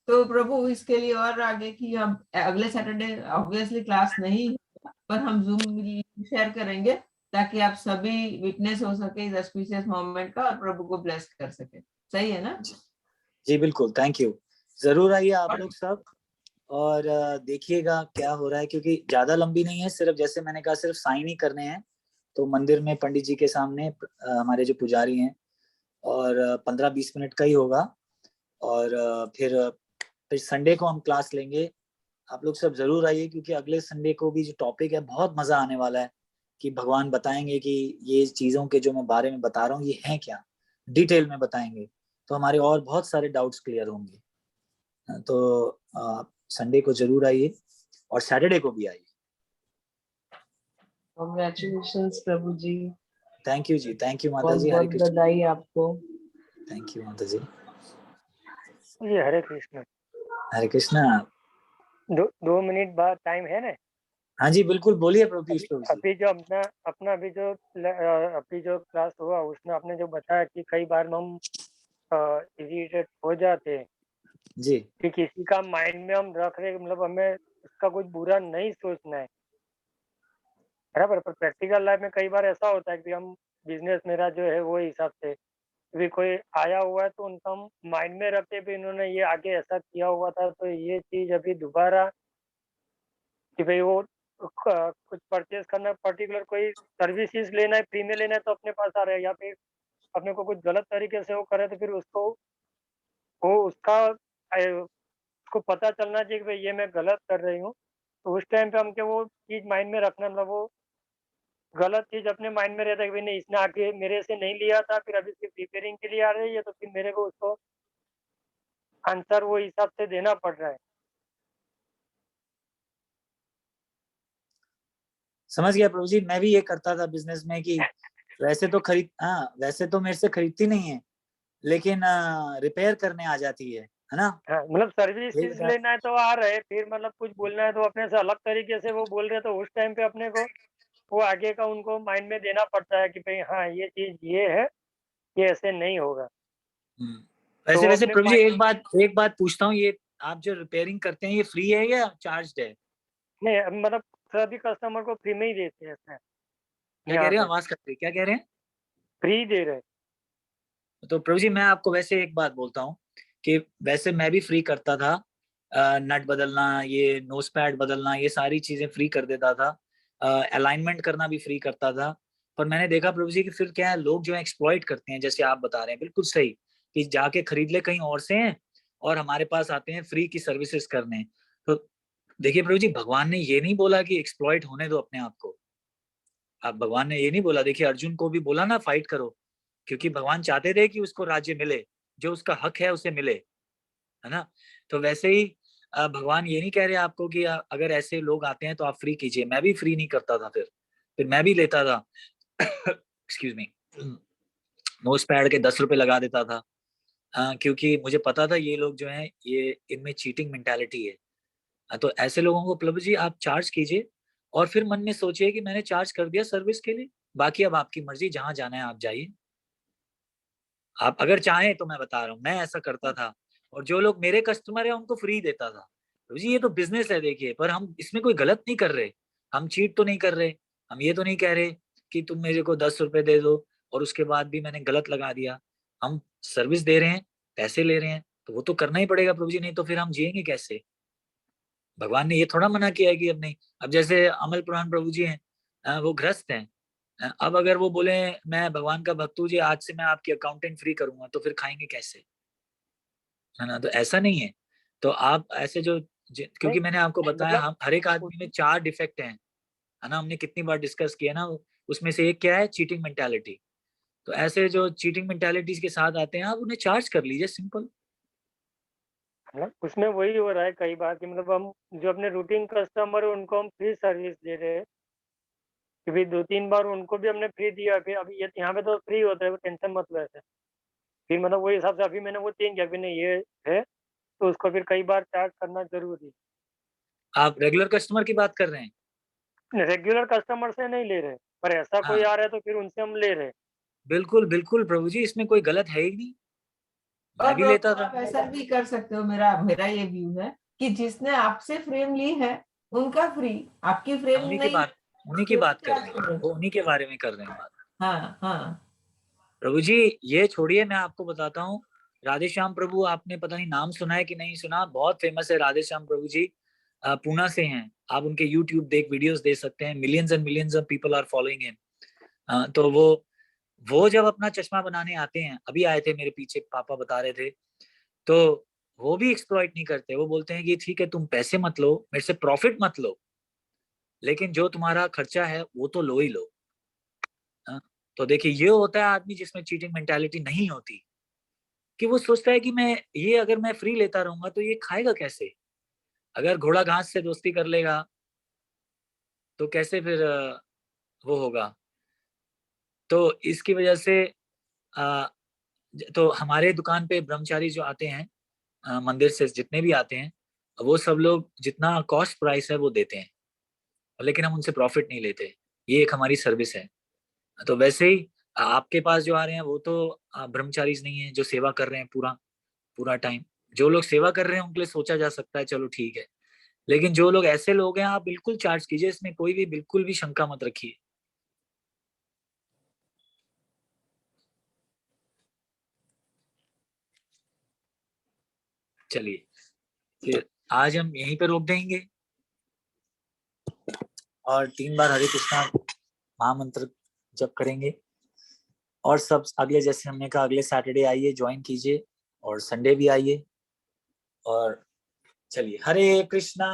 तो प्रभु, इसके लिए और आगे कि हम अगले सैटरडे ऑब्वियसली क्लास नहीं है, पर हम जूम शेयर करेंगे ताकि आप सभी विटनेस हो सके इस ऑस्पिशियस मोमेंट का और प्रभु को ब्लेस कर सके। सही है ना? जी बिल्कुल, थैंक यू। जरूर आइए आप लोग सब, और देखिएगा क्या हो रहा है, क्योंकि ज्यादा लंबी नहीं है, सिर्फ जैसे मैंने कहा सिर्फ साइन ही करने हैं। तो मंदिर में पंडित जी के सामने हमारे जो पुजारी हैं, और 15-20 मिनट का ही होगा। और फिर संडे को हम क्लास लेंगे। आप लोग सब जरूर आइए, क्योंकि अगले संडे को भी जो टॉपिक है बहुत मजा आने वाला है, कि भगवान बताएंगे कि ये चीजों के जो मैं बारे में बता रहा हूँ ये हैं क्या, डिटेल में बताएंगे, तो हमारे और बहुत सारे डाउट्स क्लियर होंगे। तो संडे को जरूर आइए और सैटरडे को भी आइए। कांग्रेचुलेशंस प्रभु जी। थैंक यू जी, थैंक यू माता बहुत जी, हरे बहुत कृष्ण। बधाई आपको। थैंक यू माता जी। जी हरे कृष्ण। हरे कृष्णा। 2 मिनट बाद टाइम है ना? हाँ जी बिल्कुल, बोलिए प्रभु जी। अभी जो अपना अपना अभी जो क्लास हुआ उसमें आपने जो बताया कि कई बार हम इरिटेट हो जाते हैं जी कि किसी का माइंड में हम रख रहे, मतलब हमें उसका कुछ बुरा नहीं सोचना है, बराबर। पर प्रैक्टिकल लाइफ में कई बार ऐसा होता है कि हम बिजनेस मेरा जो है वो हिसाब से भी कोई आया हुआ है तो उनका हम माइंड में रखते भी इन्होंने ये आगे ऐसा किया हुआ था, तो ये चीज अभी दोबारा कि भाई वो कुछ परचेज करना, पर्टिकुलर कोई सर्विसेज लेना है, फ्री में लेना है तो अपने पास आ रहा है, या फिर अपने को कुछ गलत तरीके से वो करे तो फिर उसको वो उसको पता चलना चाहिए कि भाई ये मैं गलत कर रही हूँ। तो उस टाइम पे हमको वो चीज माइंड में रखना, मतलब वो गलत चीज अपने माइंड में रहता है कि भाई नहीं इसने आगे मेरे से नहीं लिया था, फिर अभी सिर्फ रिपेयरिंग के लिए आ रही है, तो फिर मेरे को उसको आंसर वो हिसाब से देना पड़ रहा है। समझ गया प्रभु जी। मैं भी ये करता था बिजनेस में कि वैसे तो मेरे से खरीदती नहीं है, लेकिन रिपेयर करने आ जाती है ना। हाँ, मतलब सर्विसेज ठीक है। लेना है तो आ रहे, फिर मतलब कुछ बोलना है तो अपने से अलग तरीके से वो बोल रहे, तो उस टाइम पे अपने को वो आगे का उनको माइंड में देना पड़ता है कि भाई हाँ ये चीज ये है, ये ऐसे नहीं होगा। वैसे तो वैसे अपने प्रभु जी एक बात पूछता हूँ, ये आप जो रिपेयरिंग करते हैं ये फ्री है या चार्ज्ड है? नहीं, मतलब सभी कस्टमर को फ्री में ही देते हैं इसमें। क्या कह रहे हैं? आवाज कट रही, क्या कह रहे हैं? फ्री दे रहे। तो प्रभु जी मैं आपको वैसे एक बात बोलता हूँ कि वैसे मैं भी फ्री करता था, नट बदलना, ये नोज पैड बदलना, ये सारी चीजें फ्री कर देता था, अलाइनमेंट करना भी फ्री करता था। पर मैंने देखा प्रभु जी कि फिर क्या है, लोग जो है एक्सप्लॉइट करते हैं, जैसे आप बता रहे हैं बिल्कुल सही, कि जाके खरीद ले कहीं और से हैं और हमारे पास आते हैं फ्री की सर्विसेज करने। तो देखिए प्रभु जी, भगवान ने ये नहीं बोला कि एक्सप्लॉइट होने दो अपने आप को। अब भगवान ने ये नहीं बोला, देखिए अर्जुन को भी बोला ना फाइट करो, क्योंकि भगवान चाहते थे कि उसको राज्य मिले, जो उसका हक है उसे मिले, है ना। तो वैसे ही भगवान ये नहीं कह रहे आपको कि अगर ऐसे लोग आते हैं तो आप फ्री कीजिए। मैं भी फ्री नहीं करता था, फिर मैं भी लेता था एक्सक्यूज मी, नोज पैड के 10 रुपए लगा देता था, क्योंकि मुझे पता था ये लोग जो हैं ये इनमें चीटिंग मेंटालिटी है। तो ऐसे लोगों को प्रभु जी आप चार्ज कीजिए, और फिर मन में सोचिए कि मैंने चार्ज कर दिया सर्विस के लिए, बाकी अब आपकी मर्जी, जहां जाना है आप जाइए। आप अगर चाहें तो मैं बता रहा हूँ, मैं ऐसा करता था, और जो लोग मेरे कस्टमर है उनको फ्री देता था। तो जी ये तो बिजनेस है देखिए, पर हम इसमें कोई गलत नहीं कर रहे, हम चीट तो नहीं कर रहे, हम ये तो नहीं कह रहे कि तुम मेरे को 10 रुपए दे दो और उसके बाद भी मैंने गलत लगा दिया। हम सर्विस दे रहे हैं, पैसे ले रहे हैं, तो वो तो करना ही पड़ेगा प्रभु जी, नहीं तो फिर हम जिएंगे कैसे? भगवान ने ये थोड़ा मना किया है कि अब नहीं। अब जैसे अमल पुराण प्रभु जी हैं, वो गृहस्थ हैं, अब अगर वो बोले मैं भगवान का भक्त हूँ जी, आज से मैं आपकी अकाउंटेंट फ्री करूंगा, तो फिर खाएंगे कैसे? है ना? तो ऐसा नहीं है। तो आप ऐसे जो क्योंकि मैंने आपको बताया, हम हर एक आदमी में 4 डिफेक्ट हैं, है ना? हमने कितनी बार डिस्कस किया ना, उसमें से एक क्या है? Cheating mentality. तो ऐसे जो चीटिंग मेंटालिटीज के साथ आते हैं, आप उन्हें चार्ज कर लीजिए, सिंपल। मतलब उसमें वही हो रहा है कई बार कि मतलब हम जो अपने रूटीन कस्टमर है उनको हम फ्री सर्विस दे रहे हैं, कि भाई 2-3 बार उनको भी हमने फ्री दिया, फिर अभी ये यहाँ पे तो फ्री होता है, वो टेंशन मत लो ऐसे। फिर मतलब वही हिसाब से अभी मैंने वो चेंज किया, फिर नहीं ये है तो उसको फिर कई बार चार्ज करना जरूरी आप रेगुलर कस्टमर की बात कर रहे हैं? है। रेगुलर कस्टमर से नहीं ले रहे, पर ऐसा कोई हाँ, आ रहा है तो फिर उनसे हम ले रहे हैं। बिल्कुल बिल्कुल प्रभु जी, इसमें कोई गलत है ही नहीं, मैं और भी प्रभु लेता था। आप ऐसा भी कर सकते हो, मेरा मेरा ये व्यू है कि जिसने आपसे फ्रेम ली है उनका फ्री, आपकी फ्रेम उन्हीं की नहीं बात, उन्हीं की तो बात कर चार्ज रहे हैं, करो। वो उन्हीं के बारे में कर रहे हैं बात। हाँ हाँ प्रभु जी ये छोड़िए, मैं आपको बताता हूँ, राधे श्याम प्रभु, आपने पता नहीं नाम सुना है कि नहीं सुना, बहुत फेमस है राधे श्याम प्रभु जी, पूना से हैं। आप उनके यूट्यूब देख वीडियोस दे सकते हैं, millions and millions of people are following him. तो वो जब अपना चश्मा बनाने आते हैं, अभी आए थे मेरे पीछे, पापा बता रहे थे, तो वो भी एक्सप्लॉइट नहीं करते। वो बोलते हैं कि ठीक है तुम पैसे मत लो मेरे से, प्रॉफिट मत लो, लेकिन जो तुम्हारा खर्चा है वो तो लो ही लो। हाँ, तो देखिए ये होता है आदमी जिसमें चीटिंग मेंटालिटी नहीं होती, कि वो सोचता है कि मैं ये अगर मैं फ्री लेता रहूंगा तो ये खाएगा कैसे? अगर घोड़ा घास से दोस्ती कर लेगा तो कैसे फिर वो होगा? तो इसकी वजह से अ, तो हमारे दुकान पे ब्रह्मचारी जो आते हैं, मंदिर से जितने भी आते हैं, वो सब लोग जितना कॉस्ट प्राइस है वो देते हैं, लेकिन हम उनसे प्रॉफिट नहीं लेते। ये एक हमारी सर्विस है। तो वैसे ही आपके पास जो आ रहे हैं वो तो ब्रह्मचारीज नहीं है जो सेवा कर रहे हैं पूरा पूरा टाइम। जो लोग सेवा कर रहे हैं उनके लिए सोचा जा सकता है चलो ठीक है, लेकिन जो लोग ऐसे लोग हैं आप बिल्कुल चार्ज कीजिए, इसमें कोई भी बिल्कुल भी शंका मत रखिए। चलिए फिर आज हम यहीं पे रोक देंगे, और 3 बार हरे कृष्णा महामंत्र जप करेंगे। और सब अगले, जैसे हमने कहा, अगले सैटरडे आइए, ज्वाइन कीजिए, और संडे भी आइए। और चलिए, हरे कृष्णा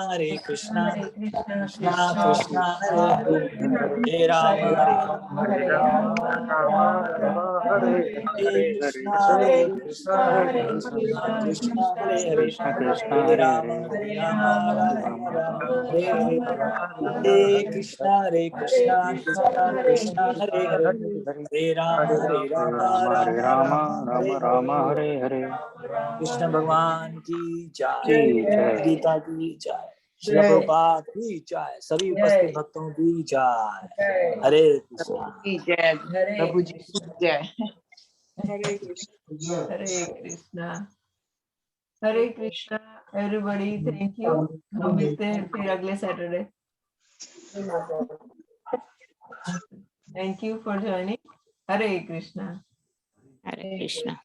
कृष्णा कृष्णा कृष्णा हरे हरे, हरे राम हरे राम, हरे राम राम राम राम राम राम हरे हरे हरे कृष्णा हरे कृष्णा हरे कृष्णा कृष्णा कृष्णा हरे हरे, कृष्णा कृष्ण हरे हरे राम हरे हरे राम राम राम राम हरे हरे, राम हरे हरे कृष्णा हरे कृष्णा हरे कृष्णा हरे हरे, हरे राम हरे राम राम राम राम हरे राम हरे। हरे हरे। कृष्ण भगवान की जय जी जय, जय। गीता की जय, श्रील जय प्रभुपाद की जय, सभी जय उपस्थित भक्तों की जय। जय हरे कृष्णा। की जय, हरे प्रभु जी की कृष्णा जय। Hare Krishna. Hare Krishna Hare Krishna everybody, thank you. हम मिलते हैं फिर अगले Saturday. Thank you for joining. Hare Krishna. Hare Krishna.